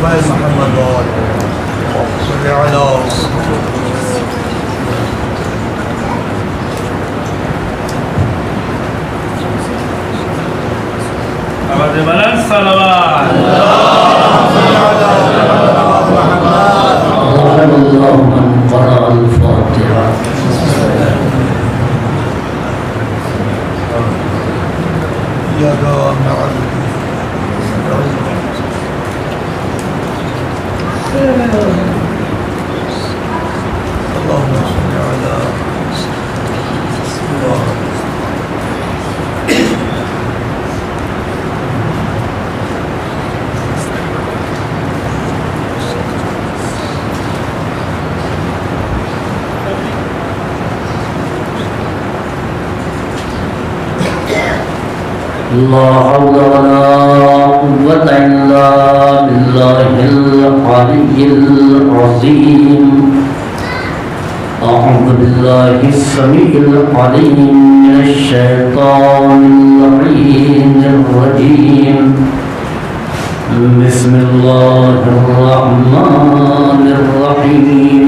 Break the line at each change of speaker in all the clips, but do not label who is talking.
محمد صل على
بلند صلوات
الله من قرأ الفاتحة
إياك نعبد اللهم صل على
لا حول ولا قوة إلا بالله العلي العظيم أعوذ بالله السميع العليم من الشيطان اللعين الرجيم بسم الله الرحمن الرحيم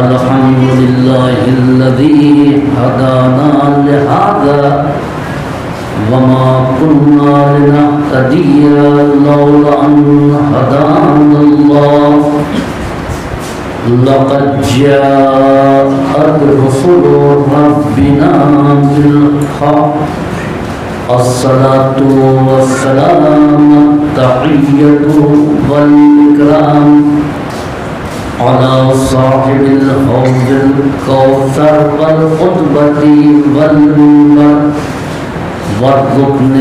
الحمد لله الذي هدانا لهذا وما كنا لنهتدي لولا أن هدانا الله لقد جاءت رسل ربنا بالحق الصلاة والسلام التحية والإكرام على صاحب الحوض الكوثر والخطبة والمنبر والركن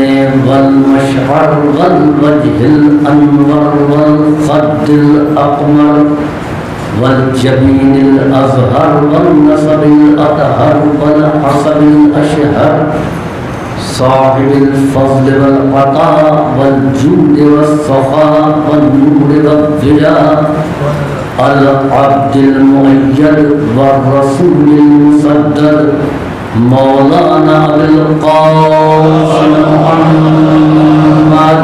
والمشعر والوجه الأنور والخد الأقمر والجبين الأزهر والنسب الأطهر والحسب الأشهر صاحب الفضل والعطاء والجود والسخاء والنور والضياء العبد المؤيد والرسول المسدد مولانا بالقاسم محمد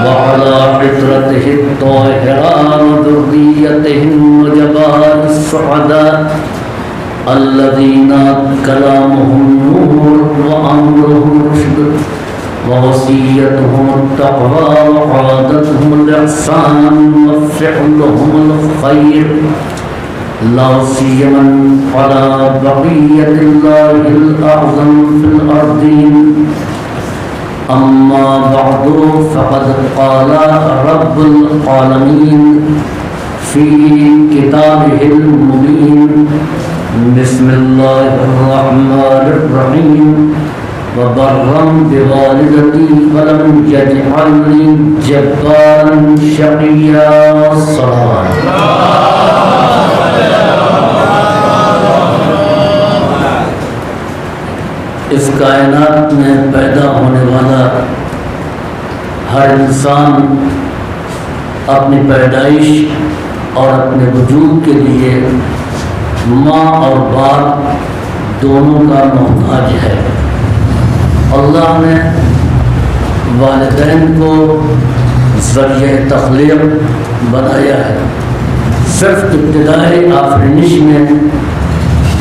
وعلى فطرته الطاهرة وذريته النجباء السعداء الذين كلامهم نور وأمرهم رشد ووصيتهم التقوى وعادتهم الإحسان وفعلهم الخير لا سيما على بقية الله الأعظم في الأرضين أما بعد فقد قال رب العالمين في كتابه المبين بسم الله الرحمن الرحيم وبرا بوالدتي ولم يجعلني جبارا شقيا صلوات اس کائنات میں پیدا ہونے والا ہر انسان اپنی پیدائش اور اپنے وجود کے لیے ماں اور باپ دونوں کا محتاج ہے۔ اللہ نے والدین کو ذریعہ تخلیق بنایا ہے۔ صرف ابتدائی آفرینش میں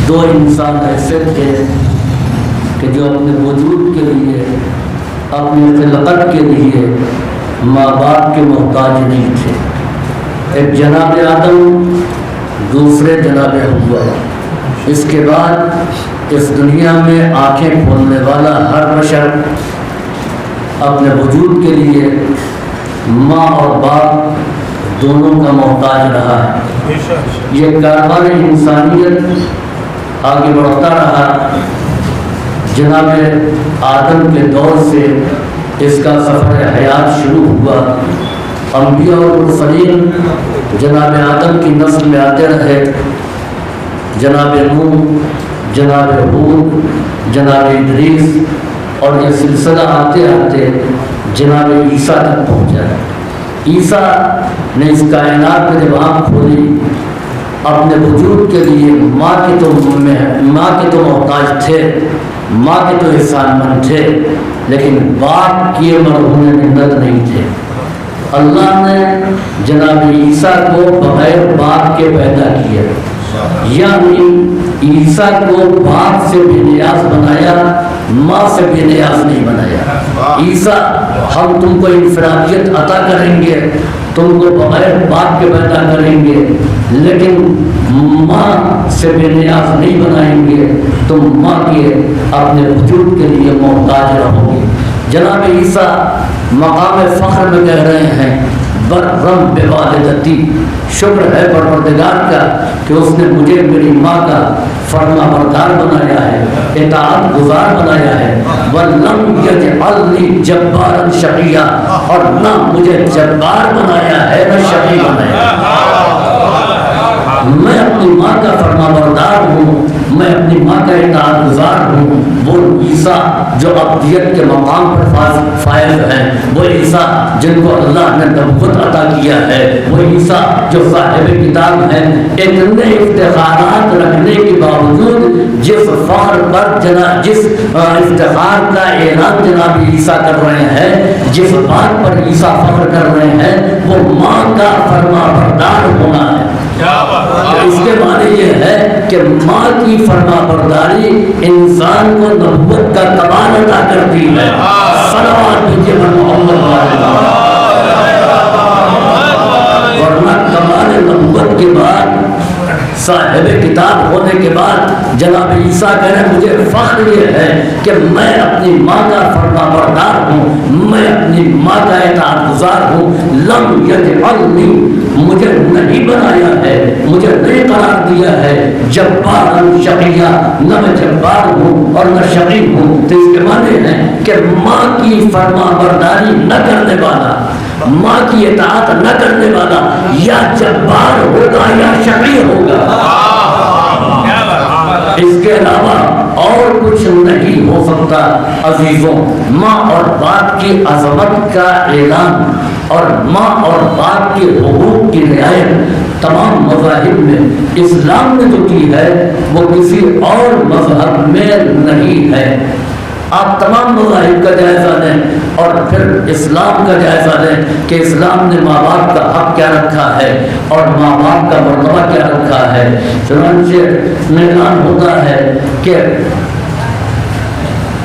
دو انسان ایسے تھے کہ جو اپنے وجود کے لیے اپنی خلقت کے لیے ماں باپ کے محتاج نہیں تھے۔ ایک جناب آدم، دوسرے جناب حوا۔ اس کے بعد اس دنیا میں آنکھیں کھولنے والا ہر بشر اپنے وجود کے لیے ماں اور باپ دونوں کا محتاج رہا ہے۔ یہ کاروبار انسانیت آگے بڑھتا رہا۔ جناب آدم کے دور سے اس کا سفر حیات شروع ہوا۔ انبیاء اور مرسلین جناب آدم کی نسل میں آتے رہے۔ جناب نوح، جناب ہود، جناب ادریس، اور یہ سلسلہ آتے آتے جناب عیسیٰ تک پہنچا۔ عیسیٰ نے اس کائنات میں جب آنکھ کھولی، اپنے وجود کے لیے ماں کے تو محتاج تھے، ماں کے تو احسان مند تھے، لیکن باپ کیے مرہون منت نہیں تھے۔ اللہ نے جناب عیسیٰ کو بغیر باپ کے پیدا کیا، یعنی عیسیٰ کو باپ سے بے نیاز بنایا، ماں سے بے نیاز نہیں بنایا۔ عیسیٰ ہم تم کو انفرادیت عطا کریں گے، تم کو بغیر باپ کے پیدا کریں گے، لیکن ماں سے بے نیاز نہیں بنائیں گے، تم ماں کے اپنے وجود کے لیے محتاج رہو گے۔ جناب عیسیٰ مقام فخر میں کہہ رہے ہیں برم بوالدتی، شکر ہے پروردگار کا کہ اس نے مجھے میری ماں کا فرما بردار بنایا ہے، اطاعت گزار بنایا ہے۔ وَلَمْ يَجْعَلْنِي جَبَّارًا شَقِيًّا، اور نہ مجھے جبار بنایا ہے نہ شقی بنایا ہے۔ میں اپنی ماں کا فرما بردار ہوں، میں اپنی ماں کا اطاعت گزار ہوں۔ وہ عیسیٰ جو ابدیت کے مقام پر فائز ہیں، وہ عیسیٰ جن کو اللہ نے نبوت عطا کیا ہے، وہ عیسیٰ جو صاحب کتاب ہیں، اتنے افتخارات رکھنے کے باوجود جس فخر پر جس افتخار کا اعلان جناب عیسیٰ کر رہے ہیں، جس بات پر عیسیٰ فخر کر رہے ہیں، وہ ماں کا فرما بردار ہونا ہے۔ اس کے معنی یہ ہے کہ ماں کی فرما برداری انسان کو نبوت کا کمال عطا کرتی ہے۔ صلوات دیجیے محمد ورنہ کمال نبوت کے بعد، صاحب کتاب ہونے کے بعد جناب عیسیٰ کہہ رہے ہیں مجھے فخر یہ ہے کہ میں اپنی ماں کا فرما بردار ہوں، میں اپنی ماں کا اطاعت گزار ہوں۔ لم یجعلنی، مجھے نہیں بنایا ہے، مجھے نہیں قرار دیا ہے جبارا شقیہ، نہ میں جبار ہوں اور نہ شقی ہوں۔ تو اس کے معنی ہے کہ ماں کی فرما برداری نہ کرنے والا، ماں کی اطاعت نہ کرنے والا یا جبار ہوگا یا شقی ہوگا، اس کے علاوہ اور کچھ نہیں ہو سکتا۔ عزیزوں، ماں اور باپ کی عظمت کا اعلان اور ماں اور باپ کے حقوق کی رعایت تمام مذاہب میں اسلام نے جو کی ہے وہ کسی اور مذہب میں نہیں ہے۔ آپ تمام مذاہب کا جائزہ لیں اور پھر اسلام کا جائزہ لیں کہ اسلام نے ماں باپ کا حق کیا رکھا ہے اور ماں باپ کا مرتبہ کیا رکھا ہے۔ چنانچہ اعلان ہوتا ہے کہ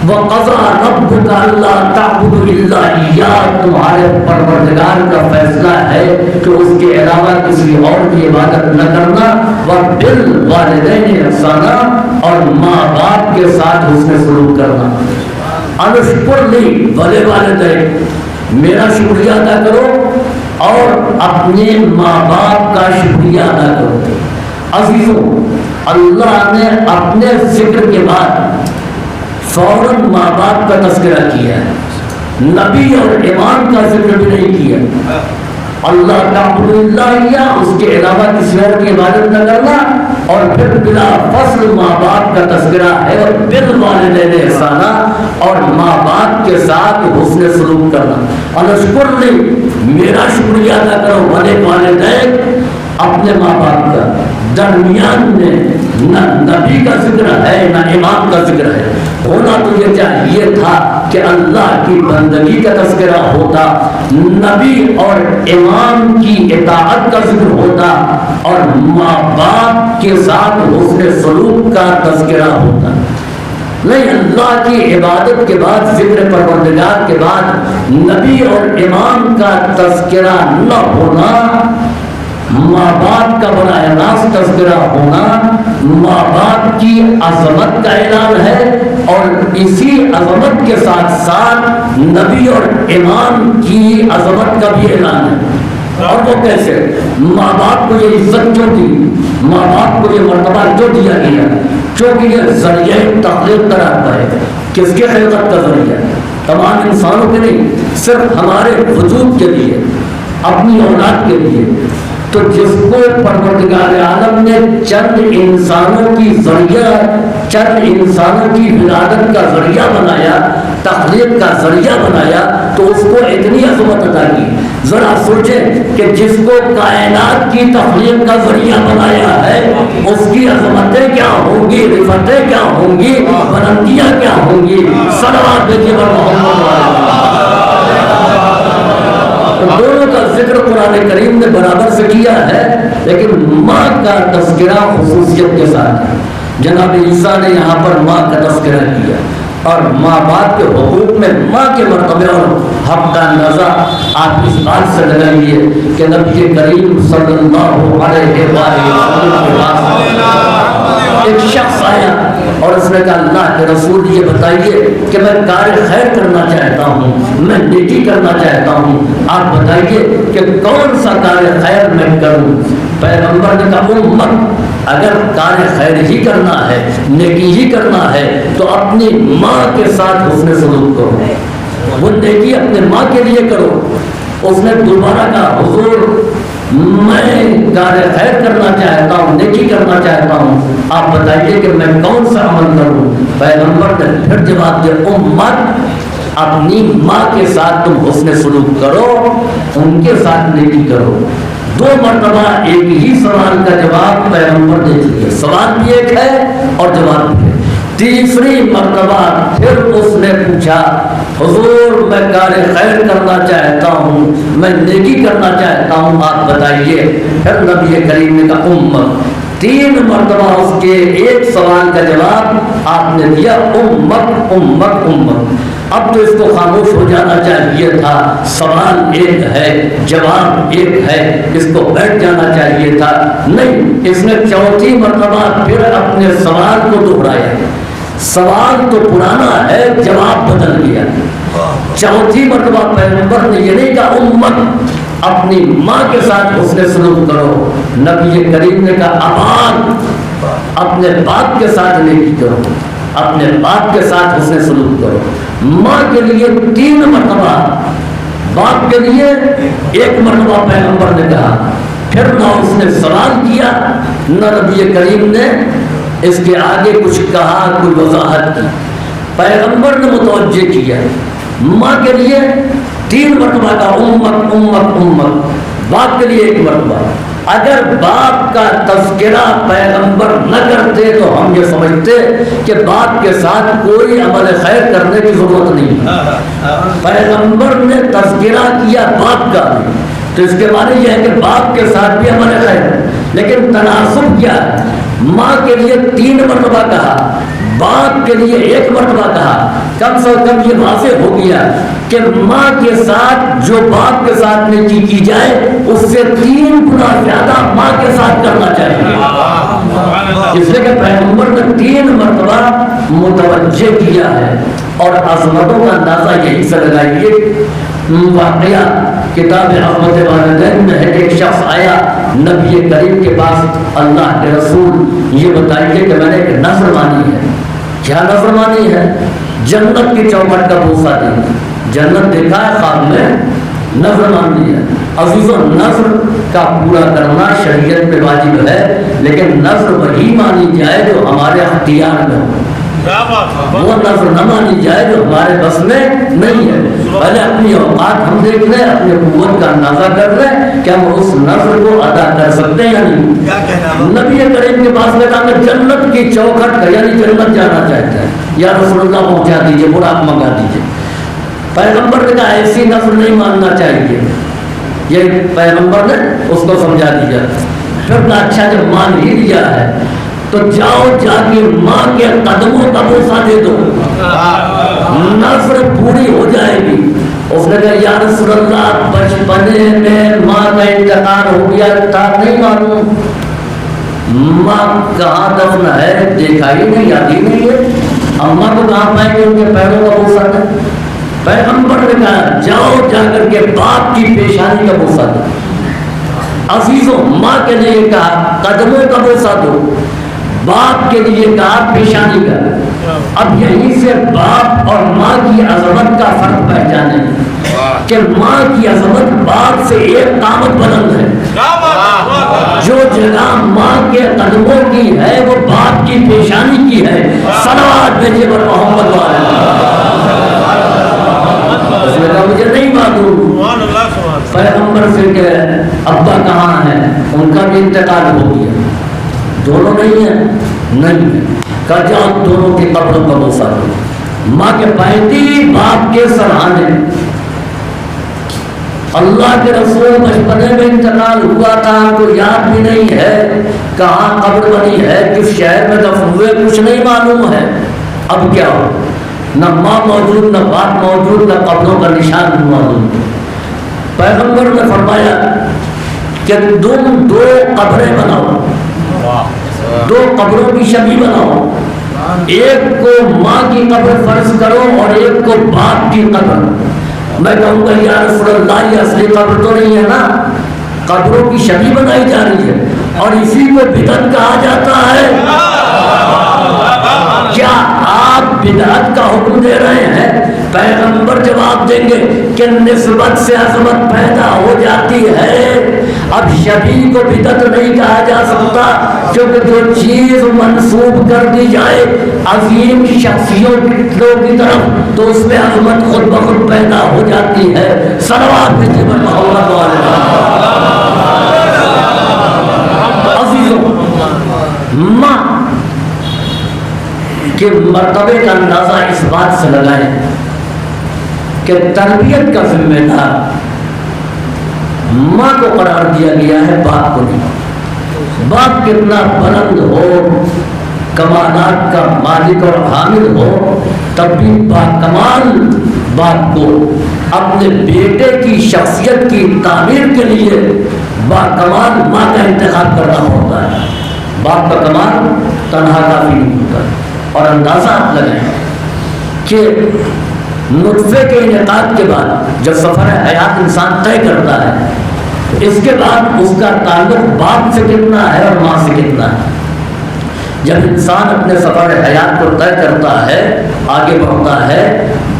وَقَضَىٰ رَبُّكَ أَلَّا تَعْبُدُوا إِلَّا إِيَّاهُ، تمہارے پروردگار کا فیصلہ ہے کہ اس کے علاوہ کسی اور کی عبادت نہ کرنا، وَبِالْوَالِدَيْنِ إِحْسَانًا، اور ماں باپ کے ساتھ حسن سلوک کرنا۔ اَنِ اشْكُرْ لِي وَلِوَالِدَيْكَ، میرا شکریہ ادا کرو اور اپنے ماں باپ کا شکریہ ادا کرو۔ عزیزوں، اللہ نے اپنے ذکر کے بعد فوراً ماں باپ کا تذکرہ کیا ہے، نبی اور امام کا ذکر بھی نہیں کیا۔ اللہ تعبد اللہ، اس کے علاوہ کسی اور کی عبادت نہ کرنا، اور پھر بلا فصل ماں باپ کا تذکرہ ہے، اور بالوالدین احسانا، اور ماں باپ کے ساتھ حسن سلوک کرنا۔ انشکر لی، میرا شکریہ ادا کرو، والدین، اپنے ماں باپ کا۔ درمیان میں نہ نبی کا ذکر ہے نہ امام کا ذکر ہے۔ ہونا تو یہ چاہیے تھا کہ اللہ کی بندگی کا تذکرہ ہوتا، نبی اور امام کی اطاعت کا ذکر ہوتا، اور ماں باپ کے ساتھ حسن سلوک کا تذکرہ ہوتا۔ نہیں، اللہ کی عبادت کے بعد، ذکر پروردگار کے بعد نبی اور امام کا تذکرہ نہ ہونا، ماں باپ کا براہ راست تذکرہ ہونا، ماں باپ کی عظمت کا اعلان ہے، اور اسی عظمت کے ساتھ ساتھ نبی اور امام کی عظمت کا بھی اعلان ہے۔ اور وہ کیسے؟ ماں باپ کو یہ عزت کیوں دی، ماں باپ کو یہ مرتبہ کیوں دیا گیا؟ کیونکہ یہ ذریعہ تخلیق قرار پائے۔ کس کے خلقت کا ذریعہ؟ تمام انسانوں کے نہیں، صرف ہمارے وجود کے لیے، اپنی اولاد کے لیے۔ تو جس کو پروردگار عالم نے چند انسانوں کی ذریعہ، چند انسانوں کی ولادت کا ذریعہ بنایا، تخلیق کا ذریعہ بنایا، تو اس کو اتنی عظمت عطا کی۔ ذرا سوچیں کہ جس کو کائنات کی تخلیق کا ذریعہ بنایا ہے، اس کی عظمتیں کیا ہوں گی، رفتیں کیا ہوں گی، بلندیاں کیا ہوں گی۔ صلوات دیجیے محمد۔ دونوں کا قرآن کریم نے برابر سے کیا ہے، لیکن ماں کا تذکرہ خصوصیت کے ساتھ ہے۔ جناب عیسیٰ نے یہاں پر ماں کا تذکرہ کیا، اور ماں باپ کے حقوق میں ماں کے مرتبے اور حق کا اندازہ آپ اس بات سے لگائیے کہ نبی کریم صلی اللہ علیہ وسلم کے پاس ایک شخص آیا اور اس نے کہا اللہ کے رسول یہ بتائیے کہ میں کار خیر کرنا چاہتا ہوں، میں نیکی کرنا چاہتا ہوں، آپ بتائیے کہ کون سا کار خیر میں کروں؟ پیغمبر نے کہا امت، اگر کار خیر ہی کرنا ہے، نیکی ہی کرنا ہے تو اپنی ماں کے ساتھ حسن سلوک کرو، وہ نیکی اپنے ماں کے لیے کرو۔ اس نے دوبارہ کہا حضور میں کار خیر کرنا چاہتا ہوں، نیکی کرنا چاہتا ہوں، آپ بتائیے کہ میں کون سا عمل کروں؟ پیغمبر نے پھر جواب دیا امت، اپنی ماں کے ساتھ تم حسن سلوک کرو، ان کے ساتھ نیکی کرو۔ دو مرتبہ ایک ہی سوال کا جواب پیغمبر نے دیا، سوال بھی ایک ہے اور جواب بھی ہے۔ تیسری مرتبہ پھر اس نے پوچھا حضور میں کار خیر کرنا چاہتا ہوں، میں نیکی کرنا چاہتا ہوں، آپ بتائیے۔ پھر نبی کریم نے کہا امت۔ تین مرتبہ اس کے ایک سوال کا جواب آپ نے دیا امت امت امت۔ اب تو اس کو خاموش ہو جانا چاہیے تھا، سوال ایک ہے جواب ایک ہے، اس کو بیٹھ جانا چاہیے تھا، نہیں، اس نے چوتھی مرتبہ پھر اپنے سوال کو دہرایا۔ سوال تو پرانا ہے، جواب بدل گیا۔ چوتھی مرتبہ پیغمبر نے یہ نہیں کہا امت اپنی ماں کے ساتھ حسن سلوک کرو، نبی کریم نے کہا اباد اپنے باپ کے ساتھ نیکی کرو، اپنے باپ کے ساتھ حسن سلوک کرو۔ ماں کے لیے 3 مرتبہ، باپ کے لیے 1 مرتبہ پیغمبر نے کہا۔ پھر نہ اس نے سوال کیا نہ نبی کریم نے اس کے آگے کچھ کہا، کوئی وضاحت کی۔ پیغمبر نے متوجہ کیا، ماں کے لیے 3 مرتبہ کا امت امت امت، باپ کے لیے 1 مرتبہ۔ اگر باپ کا تذکرہ پیغمبر نہ کرتے تو ہم یہ سمجھتے کہ باپ کے ساتھ کوئی عمل خیر کرنے کی ضرورت نہیں۔ پیغمبر نے تذکرہ کیا باپ کا، تو اس کے معنی یہ ہے کہ باپ کے ساتھ بھی عمل خیر، لیکن تناسب کیا ہے؟ ماں کے لیے 3 مرتبہ کہا، باپ کے لیے 1 مرتبہ کہا۔ کم سے کم یہ واضح ہو گیا کہ ماں کے ساتھ جو باپ کے ساتھ نیکی کی جائے اس سے 3 گنا زیادہ ماں کے ساتھ کرنا چاہیے، اس لیے کہ پیغمبر نے 3 مرتبہ متوجہ کیا ہے۔ اور عظمتوں کا اندازہ یہی سے لگائیے، واقعہ کتاب رحمت والدین میں ہے، ایک شخص آیا نبی کریم کے پاس، اللہ کے رسول یہ بتائیے کہ میں نے ایک نظر مانی ہے۔ کیا نظر مانی ہے؟ جنت کی چوکھٹ کا بوسہ دی، جنت دیکھا ہے خواب میں، نظر مان لی ہے۔ عزیزوں نظر کا پورا کرنا شریعت میں واجب ہے، لیکن نظر وہی مانی جائے جو ہمارے اختیار میں ہو، وہ نظر نہ مانی جائے جو ہمارے بس میں نہیں ہے۔ پہلے اپنی اوقات ہم دیکھ لیں، اپنی قوت کا اندازہ کر لیں کہ ہم اس نظر کو ادا کر سکتے ہیں یا نہیں۔ نبی کریم کے پاس میں کہا کہ جنت کی چوکھٹ کا یعنی جنت جانا چاہتا ہے، یا رسول اللہ پہنچا دیجیے، براق منگا دیجیے۔ پیغمبر نے کہا ایسی نظر نہیں ماننا چاہیے، یہ پیغمبر نے اس کو سمجھا دیا۔ پھر نہ اچھا جب مان ہی لیا ہے تو جاؤ جا کے ماں کے قدموں کا بوسہ دے دو، نظر پوری ہو جائے گی۔ اس نے کہا یا رسول اللہ بچپنے میں ماں کا انتقال ہو گیا تھا، نہیں معلوم ماں کہاں دفن ہے، دیکھا ہی نہیں، یاد ہی نہیں ہے، اماں کو کہاں پائیں گے، ان کے پیروں کا بوسہ دے۔ پیغمبر نے کہا جاؤ جا کر کے باپ کی پیشانی کا بوسہ دو۔ عزیزوں ماں کے لیے کہا قدموں کا بوسہ دو، باپ کے لیے کہا پیشانی کا۔ اب یہیں سے باپ اور ماں کی عظمت کا فرق پہچانے کہ ماں کی عظمت باپ سے 1 قامت بلند ہے۔ جو جگہ ماں کے قدموں کی ہے وہ باپ کی پیشانی کی ہے۔ صلوات بھیجیے پر محمد والے۔ اس نے کہا مجھے نہیں معلوم۔ پیغمبر سے کہ ابا کہاں ہیں، ان کا بھی انتقال ہو گیا، دونوں نہیں ہیں، نہیں ہے۔ کہا جاؤ دونوں کی قبروں کا بوسہ دو، ماں کے پینتی باپ کے سرہانے۔ اللہ کے رسول بچپنے میں انتقال ہوا تھا، آپ کو یاد بھی نہیں ہے کہاں قبر بنی ہے، کس شہر میں دفن ہوئے، کچھ نہیں معلوم ہے۔ اب کیا ہو، نہ ماں موجود، نہ باپ موجود، نہ قبروں کا نشان موجود۔ پیغمبر نے فرمایا کہ تم 2 قبریں بناؤ، 2 قبروں کی شبیہ بناؤ، ایک کو ماں کی قبر فرض کرو اور ایک کو باپ کی قبر۔ میں کہوں گا یا رسول اللہ یہ اصلی قبر تو نہیں ہے نا، قبروں کی شبیہ بنائی جا رہی ہے اور اسی کو بدعت کہا جاتا ہے۔ کیا آپ بدعت کا حکم دے رہے ہیں؟ پیغمبر جواب دیں گے کہ نسبت سے عظمت پیدا ہو جاتی ہے۔ اب شبیہ کو بدعت نہیں کہا جا سکتا، کیونکہ جو چیز منسوب کر دی جائے عظیم شخصیتوں کی طرف تو اس میں عظمت خود بخود پیدا ہو جاتی ہے۔ صلوات بھیجیے محمد والے۔ عزیزوں، ماں کے مرتبے کا اندازہ اس بات سے لگائیں کہ تربیت کا ذمہ دار ماں کو قرار دیا گیا ہے، باپ کو نہیں۔ باپ کتنا بلند ہو، کمالات کا مالک اور حامل ہو، تب بھی باکمال باپ کو اپنے بیٹے کی شخصیت کی تعمیر کے لیے باکمال ماں کا انتخاب کرنا ہوتا ہے۔ باپ کا کمال تنہا کافی نہیں ہوتا۔ اور اندازہ آپ لگائیں کہ نطفے کے انعقاد کے بعد جب سفر حیات انسان طے کرتا ہے، اس کے بعد اس کا تعلق باپ سے کتنا ہے اور ماں سے کتنا ہے۔ جب انسان اپنے سفر حیات کو طے کرتا ہے، آگے بڑھتا ہے،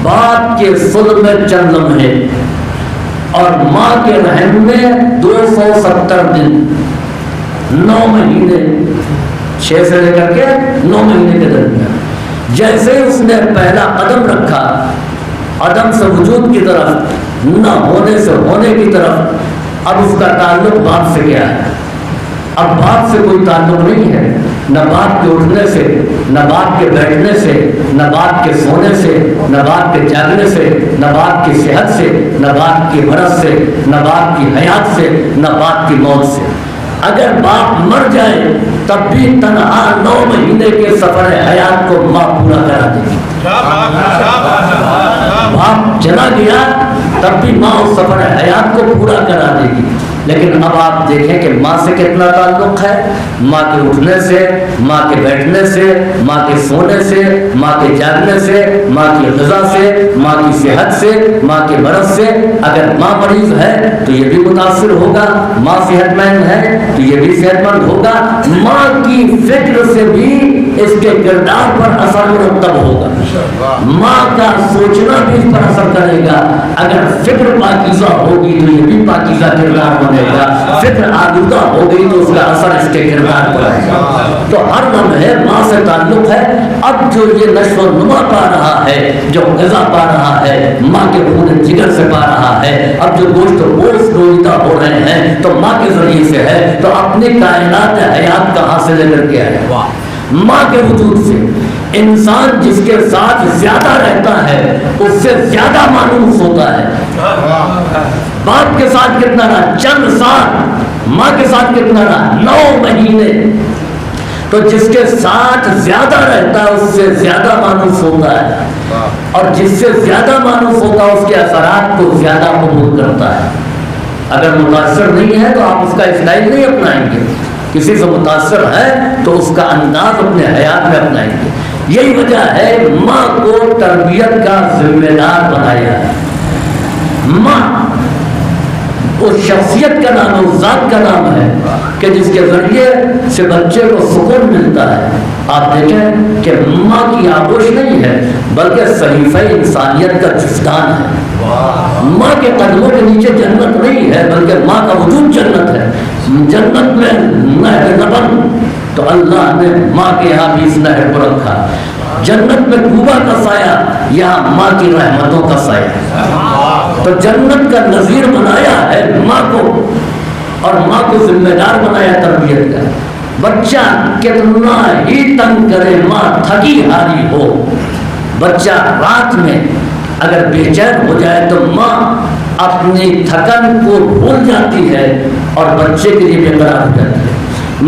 باپ کے صلب میں چند لمحے اور ماں کے رحم میں 270 دن، 9 مہینے، 6 سے لے کر کے 9 مہینے کے درمیان جیسے اس نے پہلا قدم رکھا عدم سے وجود کی طرف، نہ ہونے سے ہونے کی طرف، اب اس کا تعلق باپ سے کیا ہے؟ اب باپ سے کوئی تعلق نہیں ہے، نہ باپ کے اٹھنے سے، نہ باپ کے بیٹھنے سے، نہ باپ کے سونے سے، نہ باپ کے جاگنے سے، نہ باپ کی صحت سے، نہ باپ کی مرض سے، نہ باپ کی حیات سے، نہ باپ کی موت سے۔ اگر باپ مر جائے تب بھی تنہا 9 مہینے کے سفر حیات کو ماں پورا کرا دے گی۔ باپ چلا گیا تب بھی ماں اس سفر حیات کو پورا کرا دے گی۔ لیکن اب آپ دیکھیں کہ ماں سے کتنا تعلق ہے، ماں کے اٹھنے سے، ماں کے بیٹھنے سے، ماں کے سونے سے، ماں کے جاگنے سے، ماں کی غذا سے، ماں کی صحت سے، ماں کے مرض سے۔ اگر ماں مریض ہے تو یہ بھی متاثر ہوگا، ماں صحت مند ہے تو یہ بھی صحت مند ہوگا۔ ماں کی فکر سے بھی اس کے کردار پر اثر مرتب ہوگا، ماں کا سوچنا بھی اس پر اثر کرے گا۔ اگر فکر پاکیزہ ہوگی تو یہ بھی پاکیزہ کردار بنے گا، فکر آلودہ ہو گئی تو اس کا اثر اس کے کردار پر آئے گا۔ تو ہر لمحے ماں سے تعلق ہے۔ اب جو یہ نشو و نما پا رہا ہے، جو غذا پا رہا ہے، ماں کے خون جگر سے پا رہا ہے، اب جو گوشت و گوشت رویدہ ہو رہے ہیں تو ماں کے ذریعے سے ہے۔ تو اپنی کائنات حیات کہاں سے لے کر کے آئے؟ ماں کے وجود سے۔ انسان جس کے ساتھ زیادہ رہتا ہے اس سے زیادہ مانوس ہوتا ہے۔ باپ کے ساتھ کتنا رہا؟ چند سال۔ ماں کے ساتھ کتنا رہا؟ 9 مہینے۔ تو جس کے ساتھ زیادہ رہتا ہے اس سے زیادہ مانوس ہوتا ہے، اور جس سے زیادہ مانوس ہوتا ہے اس کے اثرات کو زیادہ قبول کرتا ہے۔ اگر متاثر نہیں ہے تو آپ اس کا اسٹائل نہیں اپنائیں گے، کسی سے متاثر ہے تو اس کا انداز اپنے حیات میں اپنائیں گے۔ یہی وجہ ہے ماں کو تربیت کا ذمہ دار بنایا ہے۔ ماں اس شخصیت کا نام ہے، اس ذات کا نام ہے کہ جس کے ذریعے سے بچے کو سکون ملتا ہے۔ آپ دیکھیں کہ ماں کی آغوش نہیں ہے بلکہ صحیفہ انسانیت کا جسدان ہے۔ ماں کے قدموں کے نیچے جنت نہیں ہے بلکہ ماں کا وجود جنت ہے۔ جنت میں نہر لبن تو اللہ نے ماں کے یہاں بھی اس نہر کو رکھا۔ جنت میں کوبا کا سایہ، یہاں ماں کی رحمتوں کا سایہ۔ تو جنت کا نظیر بنایا ہے ماں کو، اور ماں کو ذمہ دار بنایا تربیت کا۔ بچہ کتنا ہی تنگ کرے، ماں تھکی ہاری ہو، بچہ رات میں اگر بے چین ہو جائے تو ماں اپنی تھکن کو بھول جاتی ہے اور بچے کے لیے بے قرار ہو جاتی ہے۔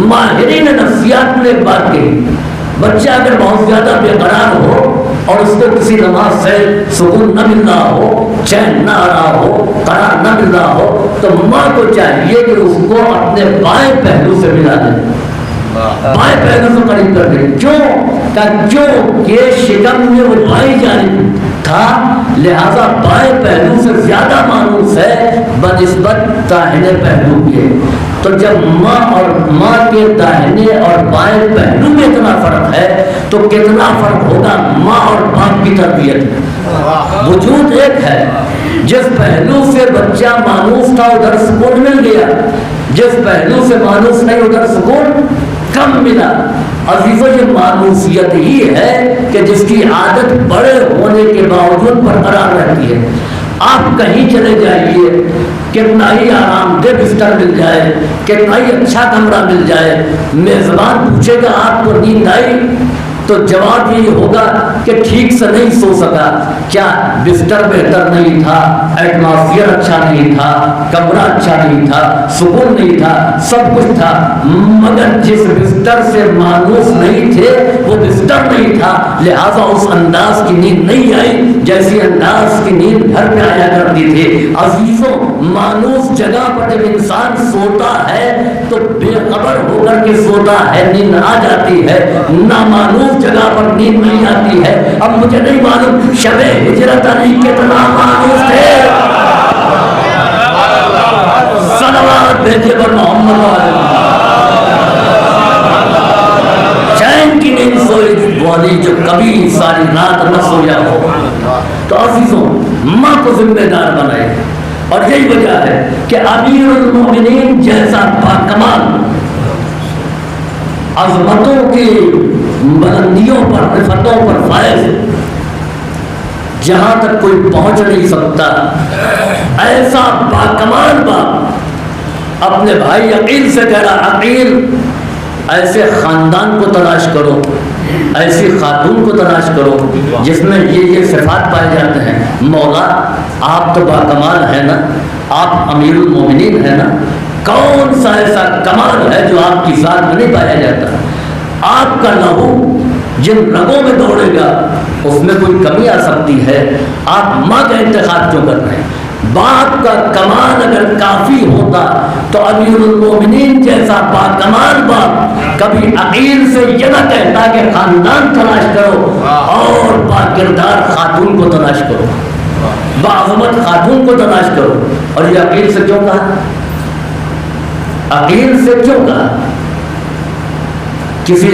ماہرین نفسیات نے بات کہی، بچہ اگر بہت زیادہ بے قرار ہو اور اس کو کسی نماز سے سکون نہ مل رہا ہو، چین نہ آ رہا ہو، قرار نہ مل رہا ہو، تو ماں کو چاہیے کہ اس کو اپنے بائیں پہلو سے ملا دے، بائیں پہلو سے قریب کر دے۔ کیوں کہ شکم میں وہ بائیں جانب تھا، لہذا بائیں پہلو سے زیادہ مانوس ہے بنسبت داہنے پہلو کے۔ تو جب ماں کے داہنے اور بائیں پہلو میں اتنا فرق ہے تو کتنا فرق ہوگا ماں اور باپ کی تربیت۔ وجود ایک ہے، جس پہلو سے بچہ مانوس تھا ادھر سکون مل گیا، جس پہلو سے مانوس نہیں ادھر سکون کم ملا۔ عزیزو، یہ مانوسیت ہی ہے کہ جس کی عادت بڑے ہونے کے باوجود برقرار رہتی ہے۔ آپ کہیں چلے جائیے، کتنا ہی آرام دہ بستر مل جائے، کتنا ہی اچھا کمرہ مل جائے، میزبان پوچھے گا آپ کو نیند آئی تو جواب یہی ہوگا کہ ٹھیک سے نہیں سو سکا۔ کیا بستر بہتر نہیں تھا، ایٹماسفیئر اچھا نہیں تھا، کمرہ اچھا نہیں تھا، سکون نہیں تھا، سب کچھ تھا، مگر جس بستر سے مانوس نہیں تھے وہ بستر نہیں تھا، لہذا اس انداز کی نیند نہیں آئی جیسی انداز کی نیند گھر میں آیا کرتی تھی۔ عزیزوں، مانوس جگہ پر جب انسان سوتا ہے تو بے خبر ہو کر کے سوتا ہے، نیند آ جاتی ہے۔ نامانوس جگہ پر نیند نہیں آتی ہے۔ اب مجھے نہیں معلوم شب ہجرت علی کتنا مانوس تھے، صلوات بھیجے پر محمد چین کی نیند سوئی والی جو کبھی ساری رات نہ سویا ہو۔ تو عزیزوں، ماں کو ذمہ دار بنائے، اور یہی وجہ ہے کہ امیر المومنین جیسا باکمال عظمتوں کی بلندیوں پر، رفتوں پر فائز جہاں تک کوئی پہنچ نہیں سکتا، ایسا باکمال باپ اپنے بھائی عقیل سے کہہ رہا، عقیل ایسے خاندان کو تلاش کرو، ایسی خاتون کو تلاش کرو جس میں یہ صفات پائے جاتے ہیں۔ مولا، آپ تو باکمال ہیں نا، آپ امیر المومنین ہیں نا، کون سا ایسا کمال ہے جو آپ کی ذات میں نہیں پایا جاتا؟ آپ کا لہو جن رگوں میں دوڑے گا اس میں کوئی کمی آ سکتی ہے؟ آپ ماں کا انتخاب کیوں کر رہے ہیں؟ باپ کا کمال اگر کافی ہوتا تو امیر المومنین جیسا باکمال باپ کبھی عقیل سے یہ نہ کہتا کہ خاندان تلاش کرو اور باکردار خاتون کو تلاش کرو، باعظمت خاتون کو تلاش کرو۔ اور یہ عقیل سے کیوں کہا؟ عقیل سے کیوں کہا؟ کسی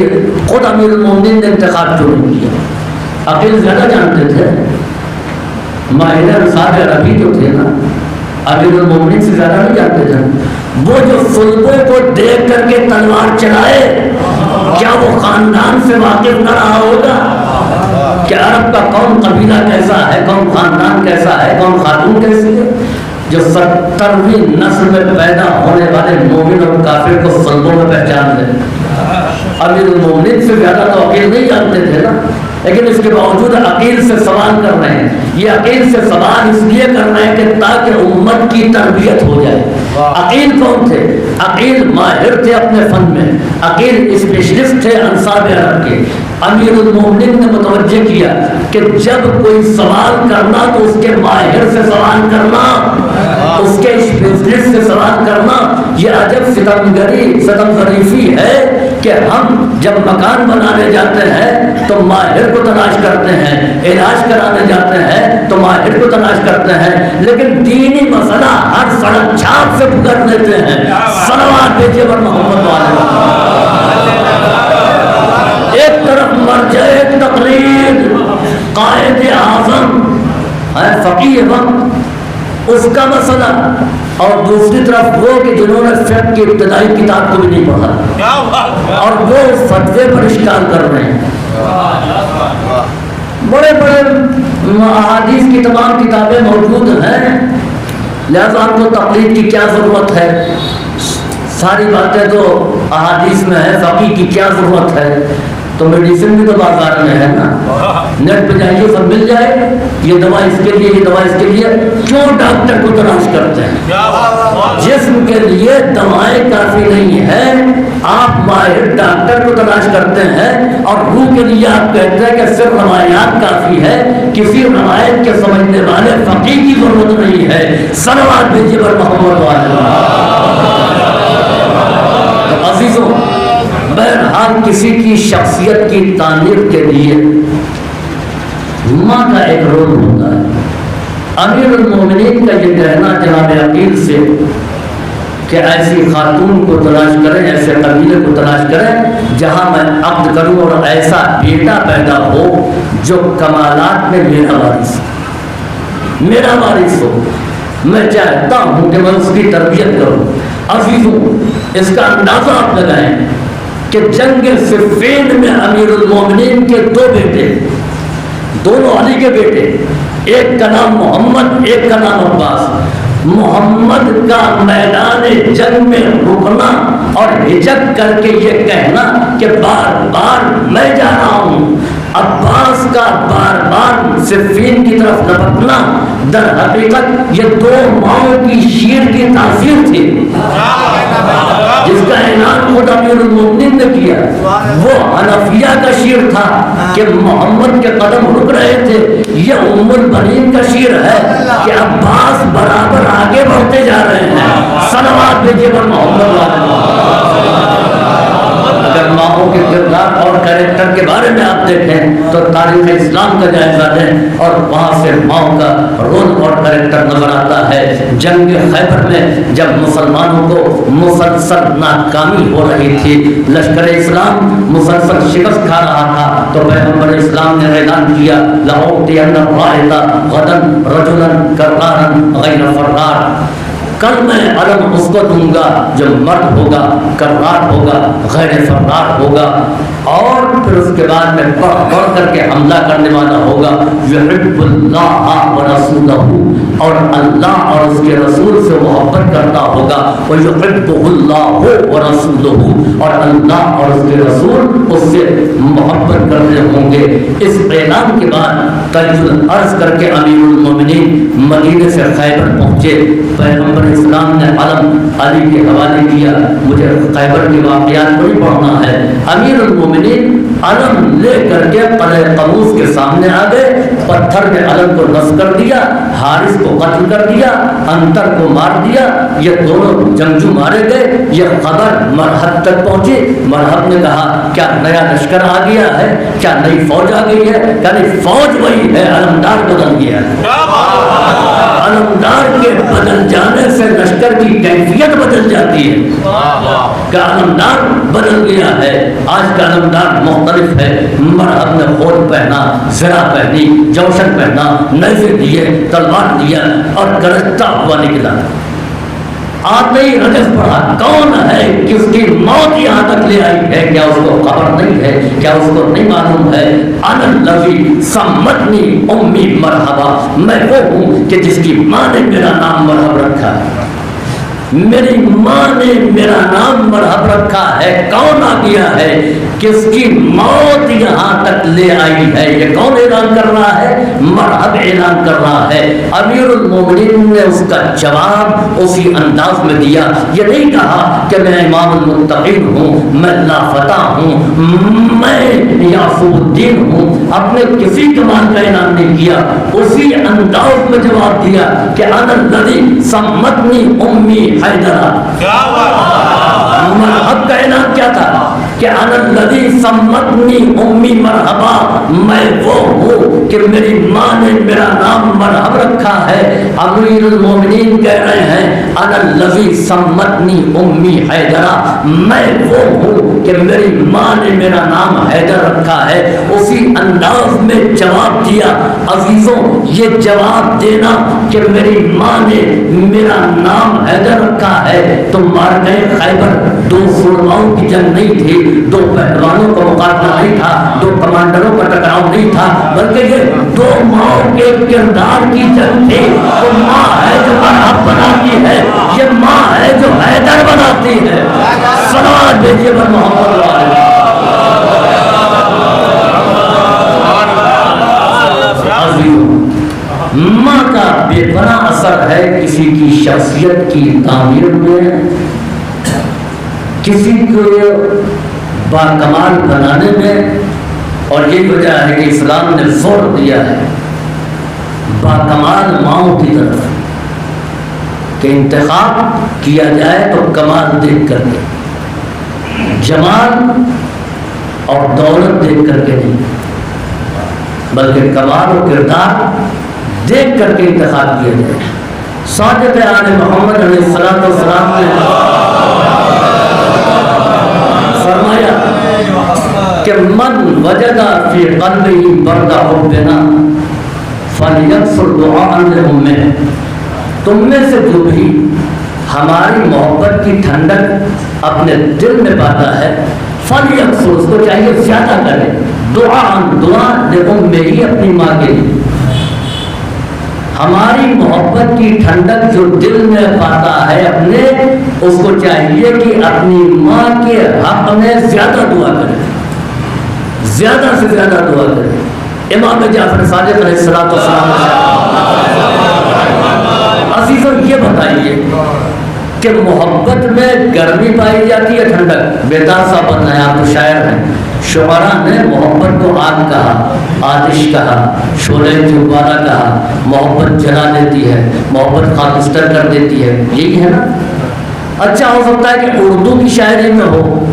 خود امیر المومنین نے انتخاب کیوں نہیں کیا؟ عقیل زیادہ جانتے تھے، ماہر صاحب عربی جو تھے نا، امیر المومنین سے زیادہ نہیں جانتے تھے۔ وہ جو صلبوں کو دیکھ کر کے تلوار چلائے، کیا وہ خاندان سے واقف نہ رہا ہوگا کہ عرب کا کون قبیلہ کیسا ہے، کون خاندان کیسا ہے، کون خاتون کیسی ہے؟ جو 70ویں نسل میں پیدا ہونے والے مومن اور کافر کو صلبوں میں پہچان لے۔ امیر المومنین سے زیادہ تو عقیل نہیں جانتے تھے نا، لیکن اس کے باوجود عقیل سے سوال کر رہے ہیں۔ یہ عقیل سے سوال اس لیے کر رہے ہیں کہ تاکہ امت کی تربیت ہو جائے۔ عقیل کون تھے؟ عقیل ماہر تھے اپنے فن میں، عقیل اسپیشلسٹ تھے انصاب عرب کے۔ امیر المومنین نے متوجہ کیا کہ جب کوئی سوال کرنا تو اس کے ماہر سے سوال کرنا، اس کے اسپیشلسٹ سے سوال کرنا، یہ عجب ستم ظریفی ہے کہ ہم جب مکان بنانے جاتے ہیں تو ماہر کو تلاش کرتے ہیں، علاج کرانے جاتے ہیں تو ماہر کو تلاش کرتے ہیں، لیکن دینی مسئلہ ہر سڑک چھاپ سے گزر لیتے ہیں۔ صلوات بھیجیے پر محمد والے۔ ایک طرف مرجع تقلید قائد اعظم ہے فقیہ وقت، اس کا مسئلہ، اور دوسری طرف وہ کہ جنہوں نے فقہ کی ابتدائی کتاب کو بھی نہیں پڑھا اور وہ اس فتوے پر اشکال کر رہے ہیں۔ بڑے بڑے احادیث کی تمام کتابیں موجود ہیں، لہذا آپ کو تقلید کی کیا ضرورت ہے؟ ساری باتیں تو احادیث میں ہیں، فقہ کی کیا ضرورت ہے؟ تو میڈیسن بھی تو بازار میں ہے نا، نیٹ پہ جائیے سب مل جائے، یہ دوا اس کے لیے، یہ دوا اس کے لیے۔ کیوں ڈاکٹر کو تلاش کرتے ہیں؟ جسم کے لیے دوائیں کافی نہیں ہے، آپ ماہر ڈاکٹر کو تلاش کرتے ہیں، اور روح کے لیے آپ کہتے ہیں کہ صرف روایات کافی ہے، کسی روایت کے سمجھنے والے فقیہ کی ضرورت نہیں ہے۔ صلوات بھیجیے پر محمد وعلیہ۔ عزیزوں، بہرحال کسی کی شخصیت کی تعمیر کے لیے ماں کا ایک رول ہوتا ہے۔ امیر المومنین کا یہ کہنا جناب عقیل سے کہ ایسی خاتون کو تلاش کریں، ایسے قبیلے کو تلاش کریں جہاں میں عقد کروں اور ایسا بیٹا پیدا ہو جو کمالات میں میرا وارث ہو، میں چاہتا ہوں کہ میں اس کی تربیت کروں۔ عزیزوں، اس کا اندازہ آپ لگائیں کہ جنگ صفین میں امیر المومنین کے دو بیٹے، دونوں علی کے بیٹے، ایک کا نام محمد، ایک کا نام عباس۔ محمد کا میدان جنگ میں رکنا اور ہچک کر کے یہ کہنا کہ بار بار میں جا رہا ہوں، عباس کا بار بار صفین کی طرف لپکنا، در حقیقت یہ دو ماؤں کی شیر کی تاثیر تھی جس کا اعلان خود امیر المومنین نے کیا۔ وہ حنفیہ کا شیر تھا کہ محمد کے قدم رک رہے تھے، یہ ام البنین کا شیر ہے کہ عباس برابر آگے بڑھتے جا رہے ہیں۔ صلوات بھیجیے پر محمد وعلیہ۔ اگر ماؤں کے کردار اور کریکٹر کے بارے میں آپ دیکھیں تو تاریخ اسلام کا جائزہ لیں اور وہاں سے ماؤں کا رول اور کریکٹر نظر آتا ہے۔ جنگ خیبر میں جب مسلمانوں کو مسلسل ناکامی ہو رہی تھی، لشکر اسلام مسلسل شکست کھا رہا تھا، تو پیغمبر اسلام نے اعلان کیا لأعطین الراحة غدا رجلا کرارا غیر فرار، کل میں علم اس کو دوں گا جو مرد ہوگا، کرار ہوگا، غیر فرار ہوگا، اور پھر اس کے بعد میں بڑھ بڑھ کر کے حملہ کرنے والا ہوگا۔ یحب اللہ ورسولہ، اور اللہ اور اس کے رسول سے محبت کرتا ہوگا، ویحبہ اللہ ورسولہ، اور اللہ اور اس کے رسول اس سے محبت کرتے ہوں گے۔ اس اعلان کے بعد طیب العرض کر کے امیر المومنین مدینے سے خیبر پہنچے۔ پیغمبر اسلام نے علم علی کے حوالے کیا، مجھے خیبر کے واقعات کو ہی پڑھنا ہے۔ امیر المومنین علم لے کر کے قلعہ قابوس کے سامنے آ گئے، پتھر میں علم کو نصب کر دیا، حارث کو قتل کر دیا، انتر کو مار دیا، یہ دونوں جنگجو مارے گئے۔ یہ خبر مرحب تک پہنچی، مرحب نے کہا کیا نیا لشکر آ گیا ہے، کیا نئی فوج آ گئی ہے؟ یعنی فوج وہی ہے، علمدار بدل گیا ہے۔ علمدار کے بدل جانے سے لشکر کی کیفیت بدل جاتی ہے کہ علمدار بدل گیا ہے۔ آج کا علمدار مختلف ہے۔ مرحب نے خود پہنا، زرہ پہنی، جوشن پہنا، نیزے دیے، تلوار دیا اور گرجتا ہوا نکلا۔ آتے ہی رجس پڑھا، کون ہے کس کی موت یہاں تک لے آئی ہے؟ کیا اس کو خبر نہیں ہے؟ کیا اس کو نہیں معلوم ہے؟ انا الذی سمتنی امی مرحبا، میں وہ ہوں کہ جس کی ماں نے میرا نام مرحب رکھا ہے، میری ماں نے میرا نام مرحب رکھا ہے۔ کون آ گیا ہے؟ کس کی موت یہاں تک لے آئی ہے؟ یہ کون اعلان کر رہا ہے؟ مرحب اعلان کر رہا ہے۔ امیر المومنین نے اس کا جواب اسی انداز میں دیا، یہ نہیں کہا کہ میں امام المتقین ہوں، میں لافتہ ہوں، میں یعقوب الدین ہوں، اپنے کسی کمال کا اعلان نہیں کیا، اسی انداز میں جواب دیا کہ انا الذی سمتنی امی حیدرہ۔ مرحب کا اعلان کیا تھا کہ انا الذی سمتنی امی مرحبا، میں وہ ہوں کہ میری ماں نے میرا نام مرحب رکھا ہے۔ امیر المومنین کہہ رہے ہیں انا الذی سمتنی امی حیدرہ، میں وہ ہوں کہ میری ماں نے میرا نام حیدر رکھا ہے۔ اسی انداز میں جواب دیا۔ عزیزوں، یہ جواب دینا کہ میری ماں نے میرا نام حیدر رکھا ہے تو مارکہ خیبر دو سرماؤں کی جنگ نہیں تھی، دو پہلوانوں کا مقابلہ نہیں تھا، دو کمانڈروں کا ٹکراؤ نہیں تھا، بلکہ یہ دو ماؤں کے کردار کی جنگ تھی۔ وہ ماں ہے جو مرحب بناتی ہے، یہ ماں ہے جو حیدر بناتی ہے۔ صلوات بھیجیے پر محمد وعلیہ۔ اثر ہے کسی کی شخصیت کی تعمیر میں، کسی کو باکمال بنانے میں، اور یہ وجہ ہے کہ اسلام نے زور دیا ہے باکمال ماؤں کی طرف کہ انتخاب کیا جائے تو کمال دیکھ کر کے، جمال اور دولت دیکھ کر کے نہیں، بلکہ کمال و کردار دیکھ کر کے انتخاب کیا جائے۔ صادق آل محمد علیہ السلام نے فرمایا کہ من وجد فی قلبہ برد حبنا فلیکثر دعاء لأمہ، تم میں سے جو بھی ہماری محبت کی ٹھنڈک اپنے دل میں پاتا ہے فلیکثر، اس کو چاہیے زیادہ کرے، دعا لأمہ، ہی اپنی ماں کے لیے۔ ہماری محبت کی ٹھنڈک جو دل میں پاتا ہے اپنے، اس کو چاہیے کہ اپنی ماں کے حق میں زیادہ دعا کرے، زیادہ سے زیادہ دعا کرے۔ امام جعفر صادق علیہ السلام عزیزوں یہ بتائیے کہ محبت میں گرمی پائی جاتی ہے ٹھنڈک؟ بیدار صاحب بننا ہے، آپ تو شاعر ہیں۔ شعراء نے محبت کو آگ کہا، آتش کہا، شعلہ دوبارہ کہا، محبت جلا دیتی ہے، محبت خاکستر کر دیتی ہے، یہی ہے نا؟ اچھا ہو سکتا ہے کہ اردو کی شاعری میں ہو،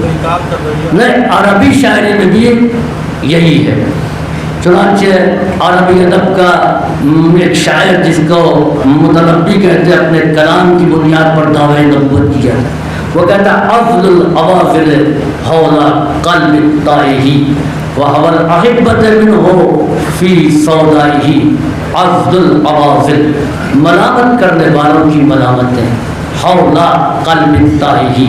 نہیں عربی شاعری میں بھی یہی ہے۔ چنانچہ عربی ادب کا ایک شاعر جس کو متنبی کہتے ہیں، اپنے کلام کی بنیاد پر دعوی نبوت کیا ہے، وہ کہتا ہے افضل الاواصل حول قلب الطائہ وحول احبت منہ فی سودائہ، افضل الاواصل، ملامت کرنے والوں کی ملامتیں، حول قلب الطائہ،